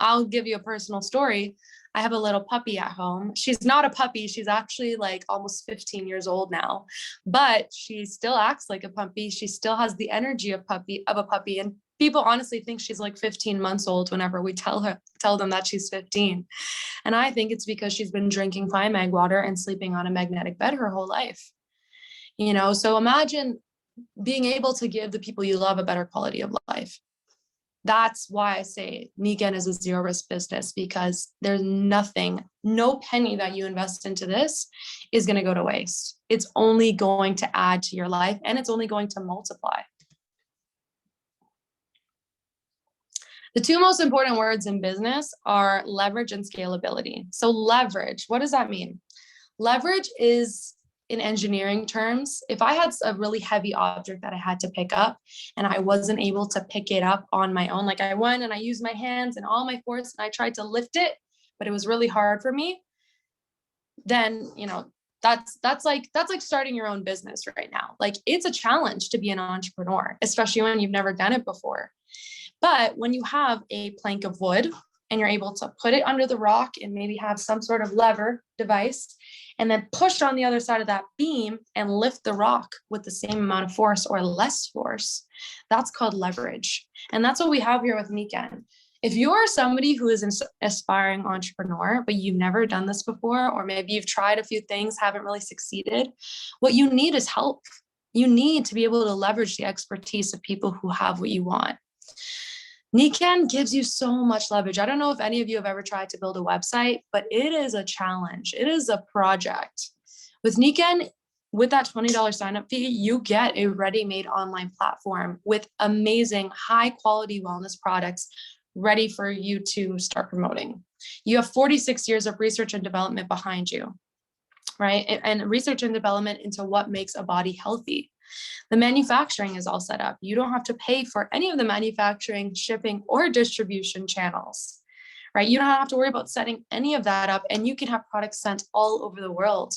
I'll give you a personal story. I have a little puppy at home. She's not a puppy. She's actually like almost 15 years old now, but she still acts like a puppy. She still has the energy of a puppy. And people honestly think she's like 15 months old whenever we tell them that she's 15. And I think it's because she's been drinking fine mag water and sleeping on a magnetic bed her whole life. So imagine being able to give the people you love a better quality of life. That's why I say Niken is a zero risk business, because there's no penny that you invest into this is going to go to waste. It's only going to add to your life, and it's only going to multiply. The 2 most important words in business are leverage and scalability. So leverage, what does that mean? Leverage is, in engineering terms, if I had a really heavy object that I had to pick up and I wasn't able to pick it up on my own, like I went and I used my hands and all my force and I tried to lift it, but it was really hard for me, then, that's like starting your own business right now. Like, it's a challenge to be an entrepreneur, especially when you've never done it before. But when you have a plank of wood and you're able to put it under the rock and maybe have some sort of lever device, and then push on the other side of that beam and lift the rock with the same amount of force or less force, that's called leverage. And that's what we have here with Niken. If you are somebody who is an aspiring entrepreneur, but you've never done this before, or maybe you've tried a few things, haven't really succeeded, what you need is help. You need to be able to leverage the expertise of people who have what you want. Niken gives you so much leverage. I don't know if any of you have ever tried to build a website, but it is a challenge. It is a project. With Niken, with that $20 sign-up fee, you get a ready-made online platform with amazing, high-quality wellness products ready for you to start promoting. You have 46 years of research and development behind you, right? And research and development into what makes a body healthy. The manufacturing is all set up. You don't have to pay for any of the manufacturing, shipping, or distribution channels, right? You don't have to worry about setting any of that up, and you can have products sent all over the world.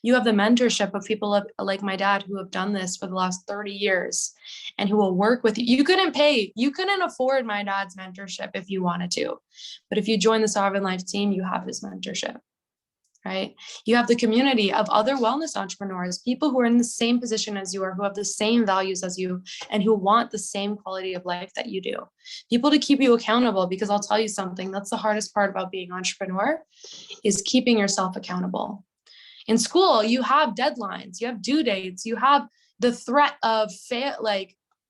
You have the mentorship of people like my dad who have done this for the last 30 years and who will work with you. You couldn't afford my dad's mentorship if you wanted to, but if you join the Sovereign Life team, you have his mentorship, right? You have the community of other wellness entrepreneurs, people who are in the same position as you are, who have the same values as you, and who want the same quality of life that you do. People to keep you accountable, because I'll tell you something, that's the hardest part about being an entrepreneur, is keeping yourself accountable. In school, you have deadlines, you have due dates, you have the threat of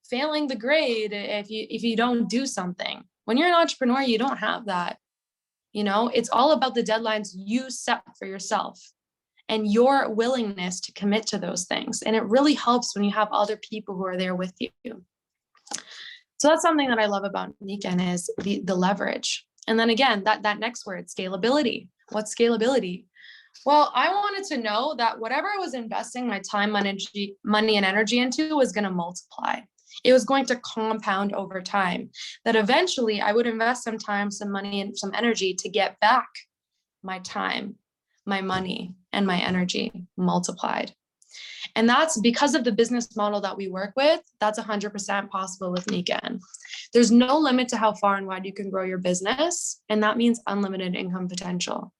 failing the grade if you don't do something. When you're an entrepreneur, you don't have that. You know, it's all about the deadlines you set for yourself and your willingness to commit to those things. And it really helps when you have other people who are there with you. So that's something that I love about Nikken, is the leverage. And then again, that next word, scalability. What's scalability? Well, I wanted to know that whatever I was investing my time, money, and energy into was going to multiply. It was going to compound over time, that eventually I would invest some time, some money, and some energy to get back my time, my money, and my energy multiplied. And that's because of the business model that we work with. That's 100% possible with Nikken. There's no limit to how far and wide you can grow your business. And that means unlimited income potential.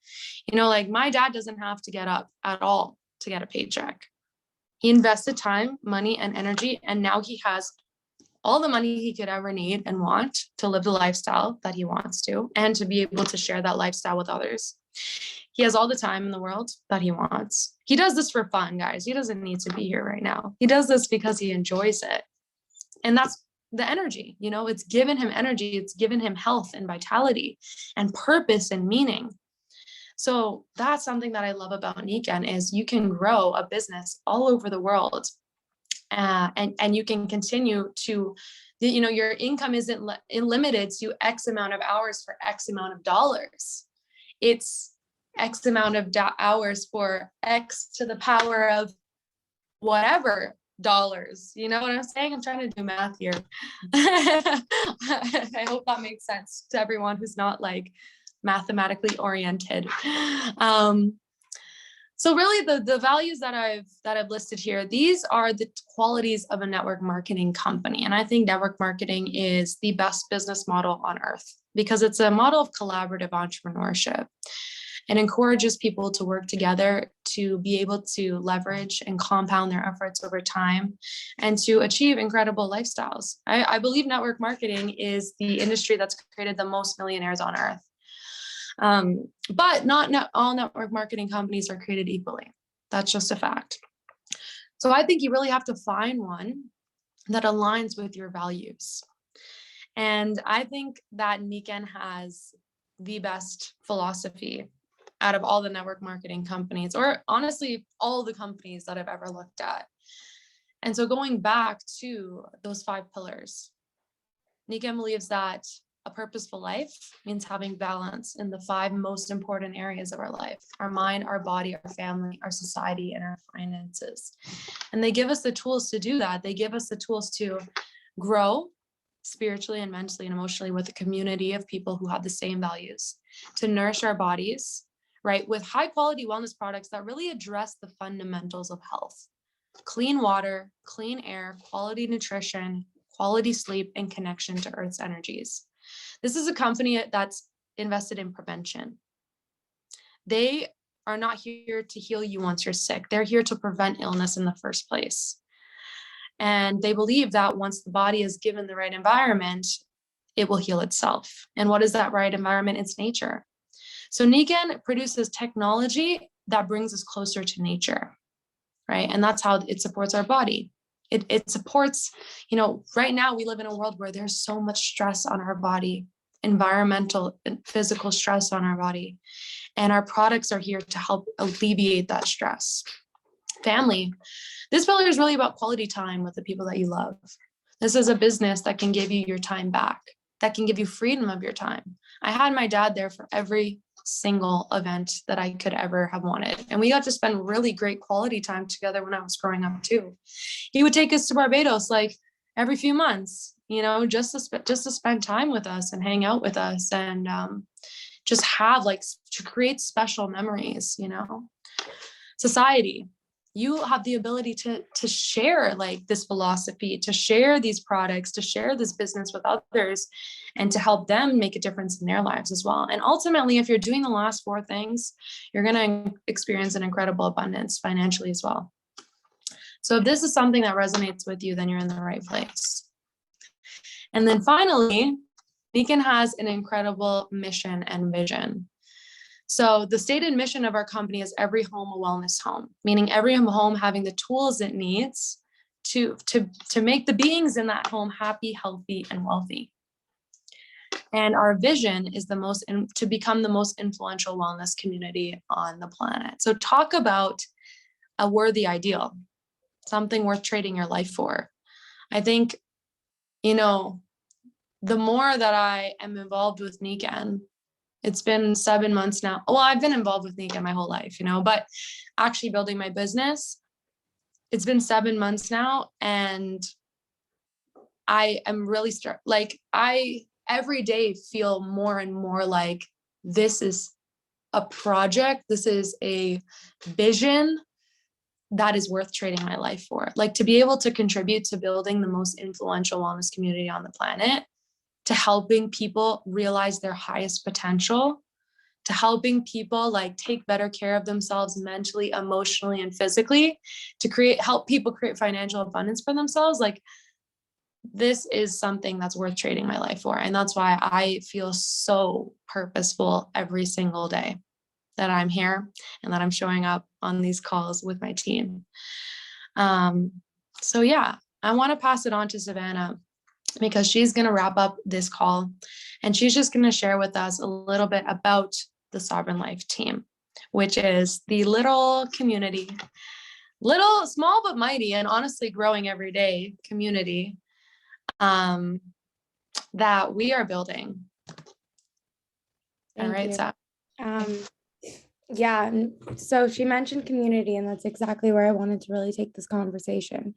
You know, like my dad doesn't have to get up at all to get a paycheck. He invested time, money, and energy, and now he has all the money he could ever need and want to live the lifestyle that he wants to, and to be able to share that lifestyle with others. He has all the time in the world that he wants. He does this for fun, guys. He doesn't need to be here right now. He does this because he enjoys it. And that's the energy, you know, it's given him energy. It's given him health and vitality and purpose and meaning. So that's something that I love about Nikken, is you can grow a business all over the world. And you can continue to, you know, your income isn't limited to X amount of hours for X amount of dollars. It's X amount of hours for X to the power of whatever dollars. You know what I'm saying? I'm trying to do math here. I hope that makes sense to everyone who's not like mathematically oriented. So really the values that I've listed here, these are the qualities of a network marketing company. And I think network marketing is the best business model on earth, because it's a model of collaborative entrepreneurship. It encourages people to work together to be able to leverage and compound their efforts over time and to achieve incredible lifestyles. I believe network marketing is the industry that's created the most millionaires on earth. But not all network marketing companies are created equally. That's just a fact. So I think you really have to find one that aligns with your values. And I think that Nikken has the best philosophy out of all the network marketing companies, or honestly, all the companies that I've ever looked at. And so going back to those 5 pillars, Nikken believes that a purposeful life means having balance in the 5 most important areas of our life: our mind, our body, our family, our society, and our finances. And they give us the tools to do that. They give us the tools to grow spiritually and mentally and emotionally with a community of people who have the same values, to nourish our bodies, right, with high quality wellness products that really address the fundamentals of health: clean water, clean air, quality nutrition, quality sleep, and connection to Earth's energies. This is a company that's invested in prevention. They are not here to heal you once you're sick. They're here to prevent illness in the first place. And they believe that once the body is given the right environment, it will heal itself. And what is that right environment? It's nature. So Nikken produces technology that brings us closer to nature, right? And that's how it supports our body. It supports, you know, right now we live in a world where there's so much stress on our body, environmental and physical stress on our body. And our products are here to help alleviate that stress. Family. This pillar is really about quality time with the people that you love. This is a business that can give you your time back, that can give you freedom of your time. I had my dad there for every single event that I could ever have wanted. And we got to spend really great quality time together when I was growing up too. He would take us to Barbados like every few months, you know, just to spend time with us and hang out with us, and just have like to create special memories, you know. Society. you have the ability to share like this philosophy, to share these products, to share this business with others, and to help them make a difference in their lives as well. And ultimately, if you're doing the last four things, you're going to experience an incredible abundance financially as well. So if this is something that resonates with you, then you're in the right place. And then finally, Beacon has an incredible mission and vision. So the stated mission of our company is every home a wellness home, meaning every home having the tools it needs to make the beings in that home happy, healthy, and wealthy. And our vision is to become the most influential wellness community on the planet. So talk about a worthy ideal, something worth trading your life for. I think, you know, the more that I am involved with Nikan, it's been 7 months now. Well, I've been involved with Nikan my whole life, you know, but actually building my business, it's been 7 months now. And I am really I every day feel more and more like this is a project. This is a vision that is worth trading my life for. Like to be able to contribute to building the most influential wellness community on the planet, to helping people realize their highest potential, to helping people like take better care of themselves mentally, emotionally, and physically, to help people create financial abundance for themselves. Like this is something that's worth trading my life for. And that's why I feel so purposeful every single day that I'm here and that I'm showing up on these calls with my team. So yeah, I want to pass it on to Savannah, because she's going to wrap up this call and she's just going to share with us a little bit about the Sovereign Life team, which is the little community, little, small, but mighty, and honestly growing every day community that we are building. All right, Saf. Yeah, so she mentioned community, and that's exactly where I wanted to really take this conversation.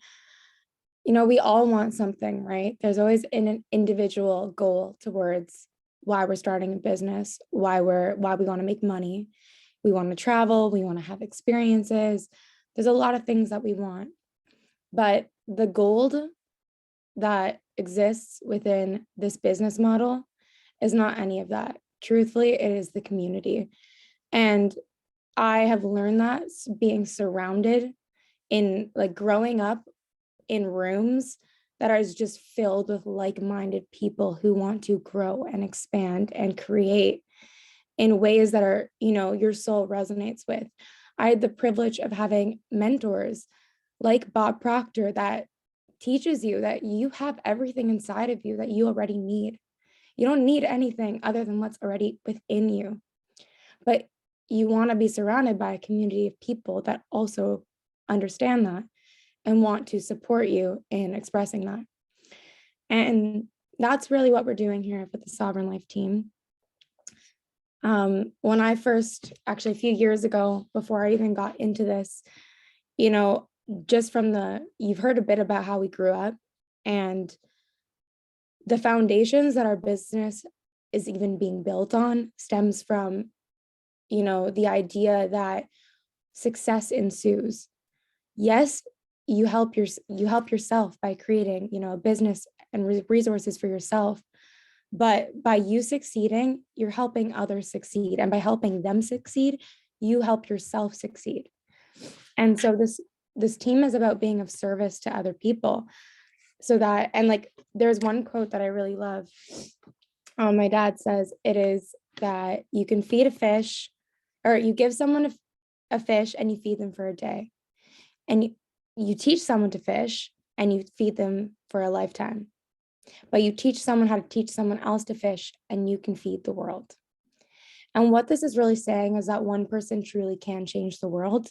You know, we all want something, right? There's always an individual goal towards why we're starting a business, why we want to make money. We want to travel, we want to have experiences. There's a lot of things that we want. But the gold that exists within this business model is not any of that. Truthfully, it is the community. And I have learned that being surrounded in, like, growing up in rooms that are just filled with like-minded people who want to grow and expand and create in ways that are, you know, your soul resonates with. I had the privilege of having mentors like Bob Proctor that teaches you that you have everything inside of you that you already need. You don't need anything other than what's already within you. But you want to be surrounded by a community of people that also understand that and want to support you in expressing that. And that's really what we're doing here with the Sovereign Life team. When I first, actually a few years ago, before I even got into this, you know, just from you've heard a bit about how we grew up, and the foundations that our business is even being built on stems from, you know, the idea that success ensues. Yes, you help yourself by creating, you know, a business and resources for yourself. But by you succeeding, you're helping others succeed. And by helping them succeed, you help yourself succeed. And so this team is about being of service to other people. So that, and like, there's one quote that I really love. My dad says it is that you can feed a fish, or you give someone a fish and you feed them for a day. And you teach someone to fish and you feed them for a lifetime. But you teach someone how to teach someone else to fish and you can feed the world. And what this is really saying is that one person truly can change the world,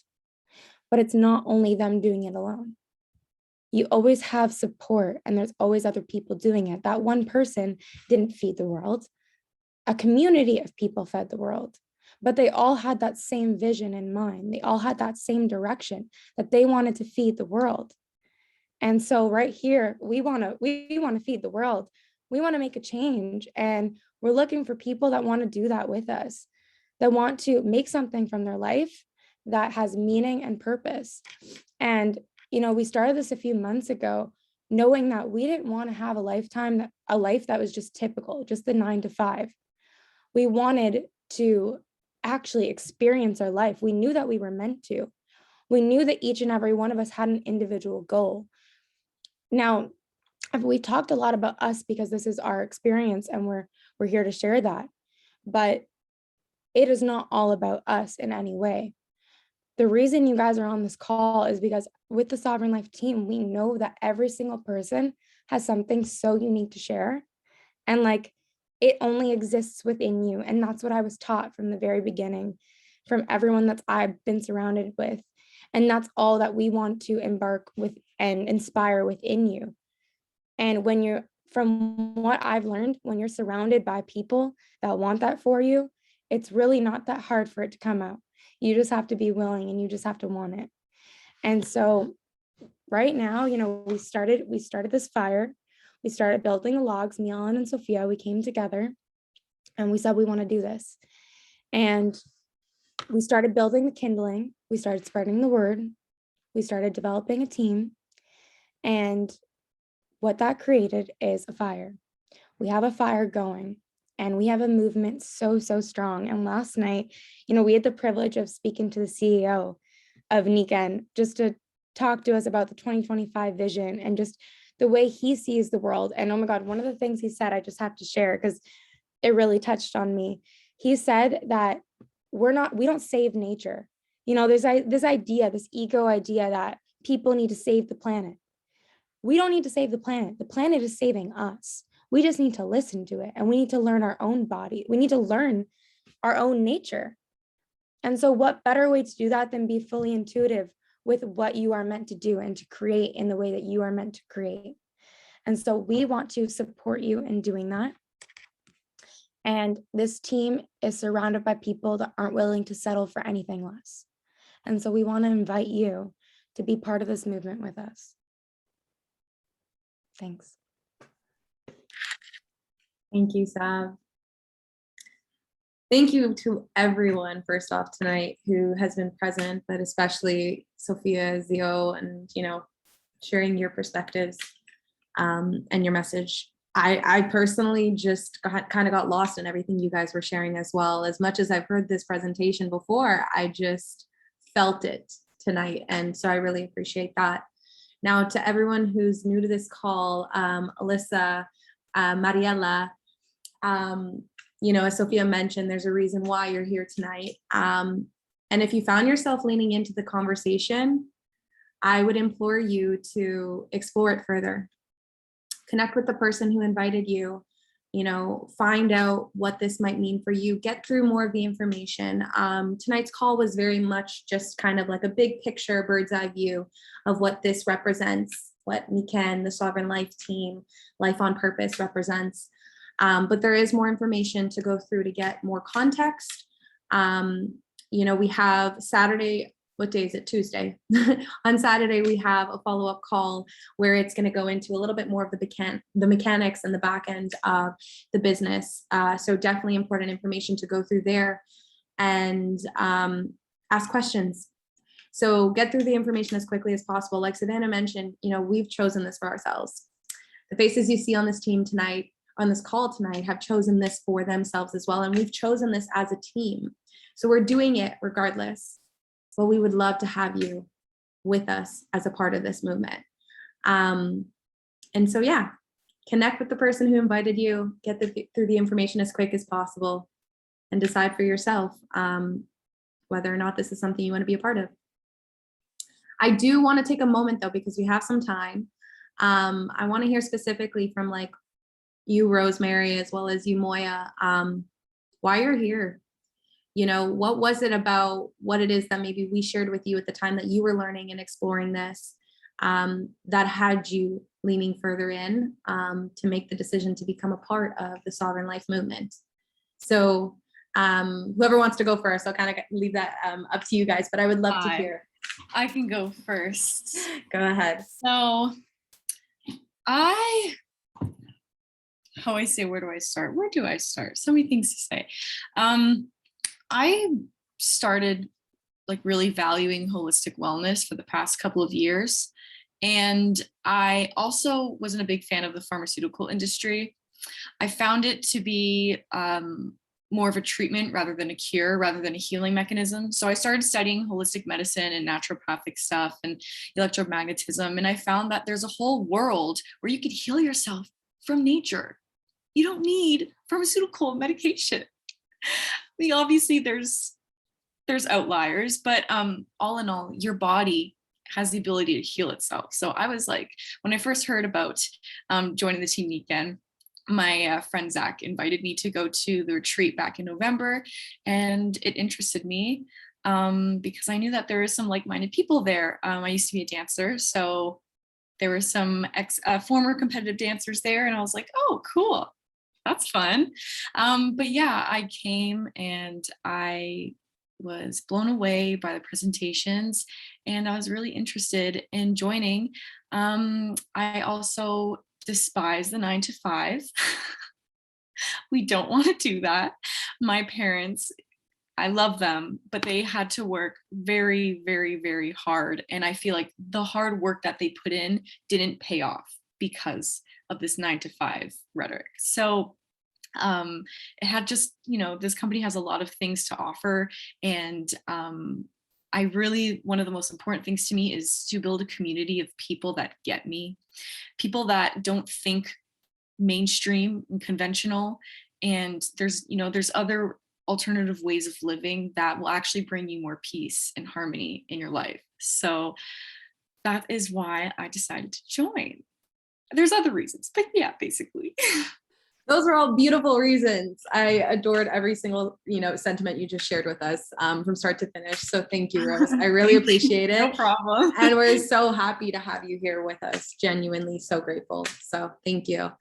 but it's not only them doing it alone. You always have support, and there's always other people doing it. That one person didn't feed the world. A community of people fed the world, but they all had that same vision in mind. They all had that same direction, that they wanted to feed the world. And so right here, we want to feed the world. We want to make a change, and we're looking for people that want to do that with us, that want to make something from their life that has meaning and purpose. And, we started this a few months ago, knowing that we didn't want to have a life that was just typical, just the 9 to 5. We wanted to actually experience our life. We knew that we were meant to. We knew that each and every one of us had an individual goal. Now, we talked a lot about us because this is our experience and we're here to share that. But it is not all about us in any way. The reason you guys are on this call is because with the Sovereign Life team, we know that every single person has something so unique to share. And like, it only exists within you. And that's what I was taught from the very beginning, from everyone that I've been surrounded with. And that's all that we want to embark with and inspire within you. And from what I've learned, when you're surrounded by people that want that for you, it's really not that hard for it to come out. You just have to be willing and you just have to want it. And so right now, we started this fire. We started building the logs, Milan and Sophia, we came together and we said, we want to do this. And we started building the kindling. We started spreading the word. We started developing a team. And what that created is a fire. We have a fire going and we have a movement so strong. And last night, we had the privilege of speaking to the CEO of Nikken just to talk to us about the 2025 vision and just the way he sees the world. And oh my God, one of the things he said, I just have to share because it really touched on me. He said that we don't save nature. There's this idea, this ego idea that people need to save the planet. We don't need to save the planet. The planet is saving us. We just need to listen to it and we need to learn our own body. We need to learn our own nature. And so what better way to do that than be fully intuitive with what you are meant to do and to create in the way that you are meant to create. And so we want to support you in doing that. And this team is surrounded by people that aren't willing to settle for anything less. And so we want to invite you to be part of this movement with us. Thanks. Thank you, Sav. Thank you to everyone, first off, tonight who has been present, but especially Sophia, Zio, and, sharing your perspectives and your message. I personally just kind of got lost in everything you guys were sharing as well. As much as I've heard this presentation before, I just felt it tonight. And so I really appreciate that. Now, to everyone who's new to this call, Alyssa, Mariela, as Sophia mentioned, there's a reason why you're here tonight. And if you found yourself leaning into the conversation, I would implore you to explore it further. Connect with the person who invited you, find out what this might mean for you, get through more of the information. Tonight's call was very much just kind of like a big picture, bird's eye view of what this represents, what Nikken, the Sovereign Life team, Life on Purpose represents. But there is more information to go through to get more context. We have Saturday, what day is it? Tuesday. On Saturday, we have a follow-up call where it's going to go into a little bit more of the mechanics and the back end of the business. So definitely important information to go through there and ask questions. So get through the information as quickly as possible. Like Savannah mentioned, we've chosen this for ourselves. The faces you see on this team tonight, on this call tonight, have chosen this for themselves as well. And we've chosen this as a team. So we're doing it regardless. But we would love to have you with us as a part of this movement. And so, connect with the person who invited you, get through the information as quick as possible, and decide for yourself whether or not this is something you want to be a part of. I do want to take a moment, though, because we have some time. I want to hear specifically from you, Rosemary, as well as you, Moya, why you're here. What was it about what it is that maybe we shared with you at the time that you were learning and exploring this that had you leaning further in to make the decision to become a part of the Sovereign Life movement? So whoever wants to go first, I'll kind of leave that up to you guys, but I would love to hear. I can go first. Go ahead. So where do I start? Where do I start? So many things to say. I started like really valuing holistic wellness for the past couple of years. And I also wasn't a big fan of the pharmaceutical industry. I found it to be more of a treatment rather than a cure, rather than a healing mechanism. So I started studying holistic medicine and naturopathic stuff and electromagnetism. And I found that there's a whole world where you could heal yourself from nature. You don't need pharmaceutical medication. I mean, obviously there's outliers, but all in all, your body has the ability to heal itself. So I was like, when I first heard about joining the Team Weekend, my friend Zach invited me to go to the retreat back in November, and it interested me because I knew that there were some like-minded people there. I used to be a dancer, so there were some former competitive dancers there, and I was like, oh, cool, that's fun. But yeah, I came and I was blown away by the presentations, and I was really interested in joining. I also despise the 9 to 5. We don't want to do that. My parents, I love them, but they had to work very, very, very hard. And I feel like the hard work that they put in didn't pay off because of this 9 to 5 rhetoric. So it had just, this company has a lot of things to offer. And one of the most important things to me is to build a community of people that get me, people that don't think mainstream and conventional. And there's other alternative ways of living that will actually bring you more peace and harmony in your life. So that is why I decided to join. There's other reasons, but yeah, basically. Those are all beautiful reasons. I adored every single, sentiment you just shared with us from start to finish. So thank you, Rose. I really appreciate it. No problem. And we're so happy to have you here with us. Genuinely so grateful. So thank you.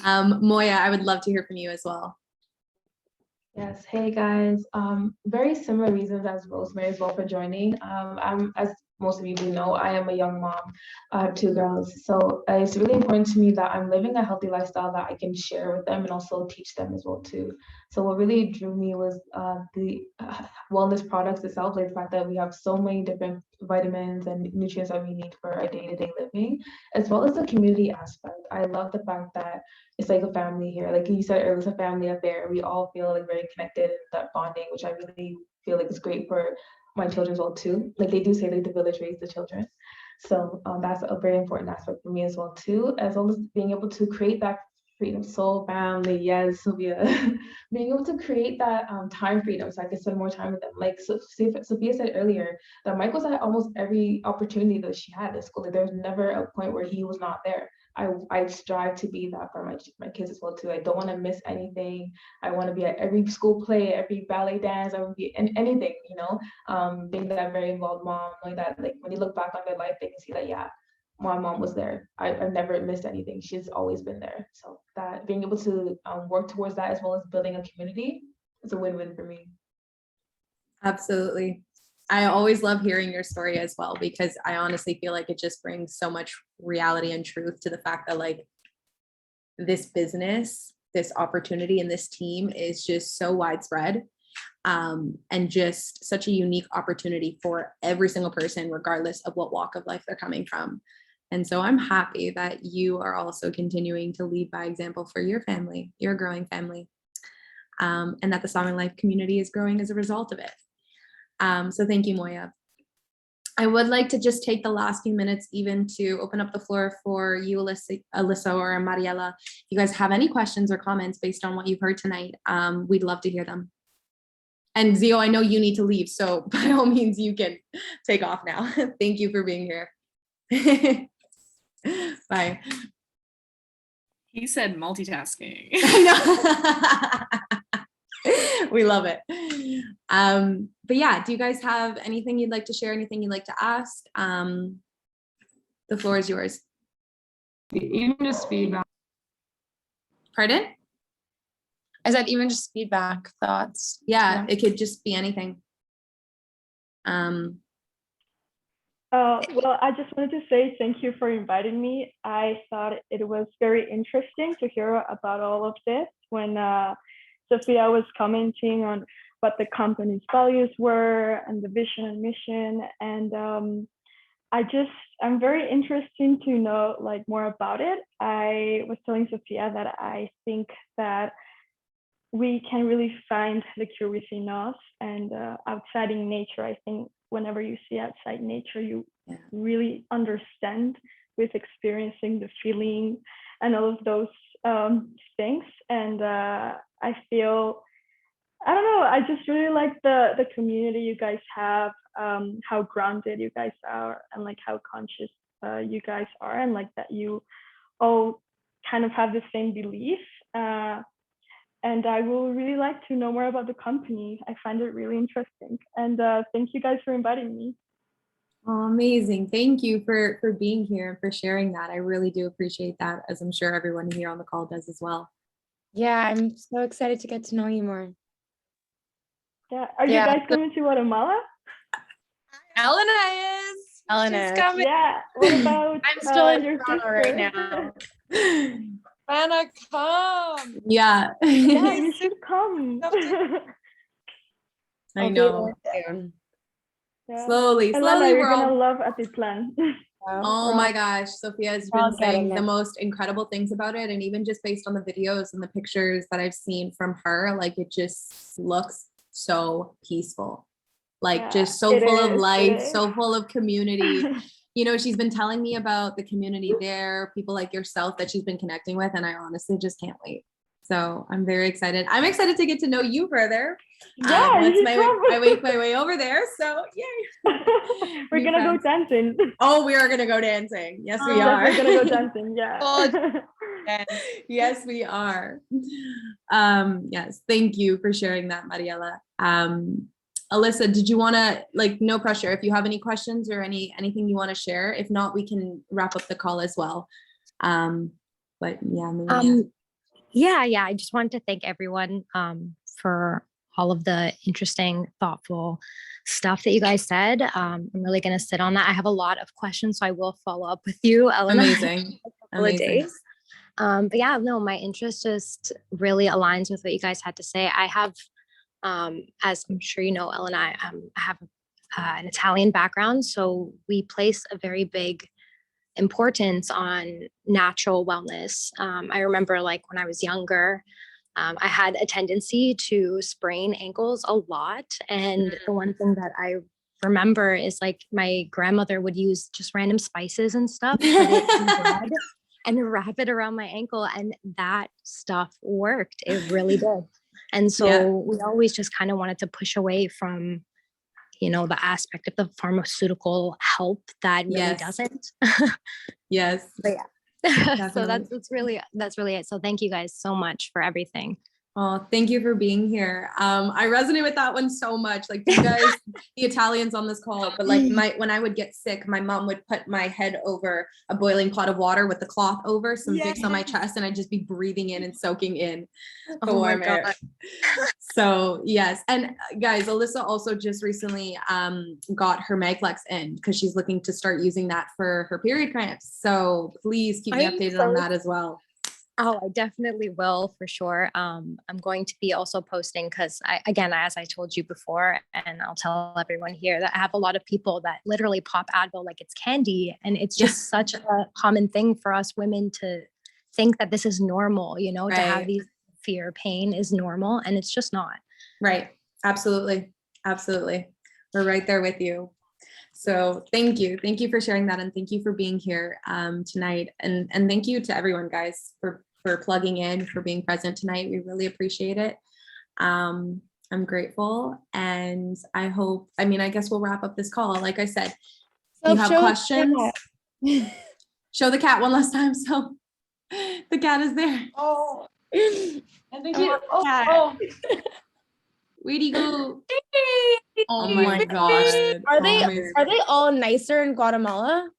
Moya, I would love to hear from you as well. Yes, hey guys. Very similar reasons as Rosemary as well for joining. As most of you do know, I am a young mom. I have 2 girls. So it's really important to me that I'm living a healthy lifestyle that I can share with them and also teach them as well too. So what really drew me was the wellness products itself, like the fact that we have so many different vitamins and nutrients that we need for our day-to-day living, as well as the community aspect. I love the fact that it's like a family here. Like you said earlier, it's a family affair. We all feel like very connected in that bonding, which I really feel like is great for my children as well too. Like they do say like the village raised the children. So that's a very important aspect for me as well too, as well as being able to create that freedom soul family. Yes, Sylvia. Being able to create that time freedom so I can spend more time with them. Like Sophia said earlier, that Mike was at almost every opportunity that she had at school. Like, there was never a point where he was not there. I strive to be that for my kids as well too. I don't want to miss anything. I want to be at every school play, every ballet dance. I would be in anything, being that very involved mom, like that. Like when you look back on their life, they can see that yeah, my mom was there. I've never missed anything. She's always been there. So that being able to work towards that as well as building a community is a win-win for me. Absolutely. I always love hearing your story as well, because I honestly feel like it just brings so much reality and truth to the fact that like this business, this opportunity, and this team is just so widespread and just such a unique opportunity for every single person, regardless of what walk of life they're coming from. And so I'm happy that you are also continuing to lead by example for your family, your growing family, and that the Song and Life community is growing as a result of it. So thank you, Moya. I would like to just take the last few minutes even to open up the floor for you, Alyssa or Mariela. If you guys have any questions or comments based on what you've heard tonight, we'd love to hear them. And Zio, I know you need to leave, so by all means, you can take off now. Thank you for being here. Bye. He said multitasking. We love it. But yeah, do you guys have anything you'd like to share? Anything you'd like to ask? The floor is yours. Even just feedback. Pardon? I said even just feedback, thoughts. Yeah, it could just be anything. Well, I just wanted to say thank you for inviting me. I thought it was very interesting to hear about all of this when Sophia was commenting on what the company's values were and the vision and mission. And I'm very interested to know like more about it. I was telling Sophia that I think that we can really find the cure within us, and outside in nature. I think whenever you see outside nature, you really understand with experiencing the feeling and all of those things. And I feel, I don't know, I just really like the community you guys have, how grounded you guys are, and like how conscious you guys are, and like that you all kind of have the same belief. And I will really like to know more about the company. I find it really interesting. And thank you guys for inviting me. Oh, amazing. Thank you for being here and for sharing that. I really do appreciate that, as I'm sure everyone here on the call does as well. Yeah, I'm so excited to get to know you more. Yeah. Are you Yeah. guys coming to Guatemala? Elena is. Elena. She's coming. Yeah. What about I'm still in your Toronto right sister? now. Anna, come. Yeah. Yeah, you should come. I I'll be know. there soon. Yeah. Slowly, Elena, slowly you're we're gonna all. love Atitlan. Oh my gosh, Sophia has we're all been saying getting the it. most incredible things about it. And even just based on the videos and the pictures that I've seen from her, like it just looks so peaceful. Like Yeah, just so it full of is, it life, is. so full of community. You know, she's been telling me about the community there, people like yourself that she's been connecting with, and I honestly just can't wait. So I'm very excited. I'm excited to get to know you further. Yeah, you once should my come. I make my way over there. So yay. We're New gonna go friends. dancing. Oh, we are gonna go dancing. Yes, we Yes, are. we're gonna go dancing. Yeah. Oh, Yes, we are. Yes, thank you for sharing that, Mariela. Alyssa, did you want to, like, no pressure, if you have any questions or anything you want to share? If not, we can wrap up the call as well. But yeah, maybe. Yeah, I just wanted to thank everyone for all of the interesting, thoughtful stuff that you guys said. I'm really going to sit on that. I have a lot of questions, so I will follow up with you, Elena. Amazing. Couple of days. But yeah, no, my interest just really aligns with what you guys had to say. I have, as I'm sure you know, Elena, I have an Italian background, so we place a very big importance on natural wellness. I remember like when I was younger, I had a tendency to sprain ankles a lot. And the one thing that I remember is like my grandmother would use just random spices and stuff, put it in bread and wrap it around my ankle. And that stuff worked. It really did. And so we always just kind of wanted to push away from, you know, the aspect of the pharmaceutical help that really doesn't. Yes. But yeah. So Definitely. that's really it. So thank you guys so much for everything. Oh, thank you for being here. I resonate with that one so much. Like you guys, the Italians on this call, but like when I would get sick, my mom would put my head over a boiling pot of water with the cloth over, some Vicks on my chest, and I'd just be breathing in and soaking in the warm air. So yes, and guys, Alyssa also just recently got her Maglex in because she's looking to start using that for her period cramps. So please keep me updated on that as well. Oh, I definitely will for sure. I'm going to be also posting because again, as I told you before, and I'll tell everyone here that I have a lot of people that literally pop Advil like it's candy. And it's just such a common thing for us women to think that this is normal, you know, to have these fear, pain is normal, and it's just not. Right. Absolutely. Absolutely. We're right there with you. So thank you. Thank you for sharing that. And thank you for being here tonight. And thank you to everyone, guys, for plugging in, for being present tonight. We really appreciate it. I'm grateful. And I hope, I guess we'll wrap up this call. Like I said, if you have questions, show the cat one last time. So the cat is there. Oh, I think where'd he go? Oh my God. Are they all nicer in Guatemala?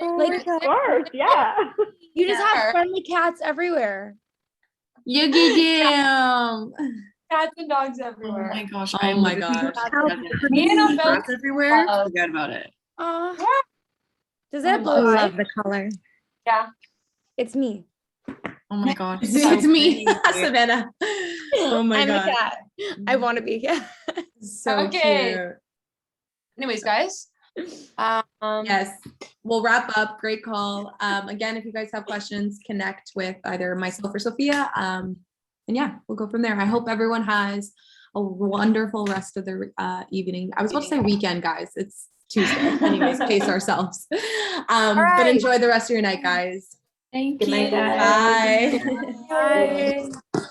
Like, Of course, yeah. you just have friendly cats everywhere. You get him. cats and dogs Oh everywhere. my gosh. Oh my gosh. Cats everywhere. Forget about it. Does that I blow love the color. Yeah. It's me. Oh my gosh. It's me, Savannah. Oh my I'm a God. cat. I want to be a cat. So Okay. cute. Anyways, guys. Yes, we'll wrap up. Great call. Again, if you guys have questions, connect with either myself or Sophia. And yeah, we'll go from there. I hope everyone has a wonderful rest of the evening. I was about to say weekend, guys. It's Tuesday. Anyways, pace ourselves. But right. enjoy the rest of your night, guys. Thank Good you. night, guys. Bye. Bye.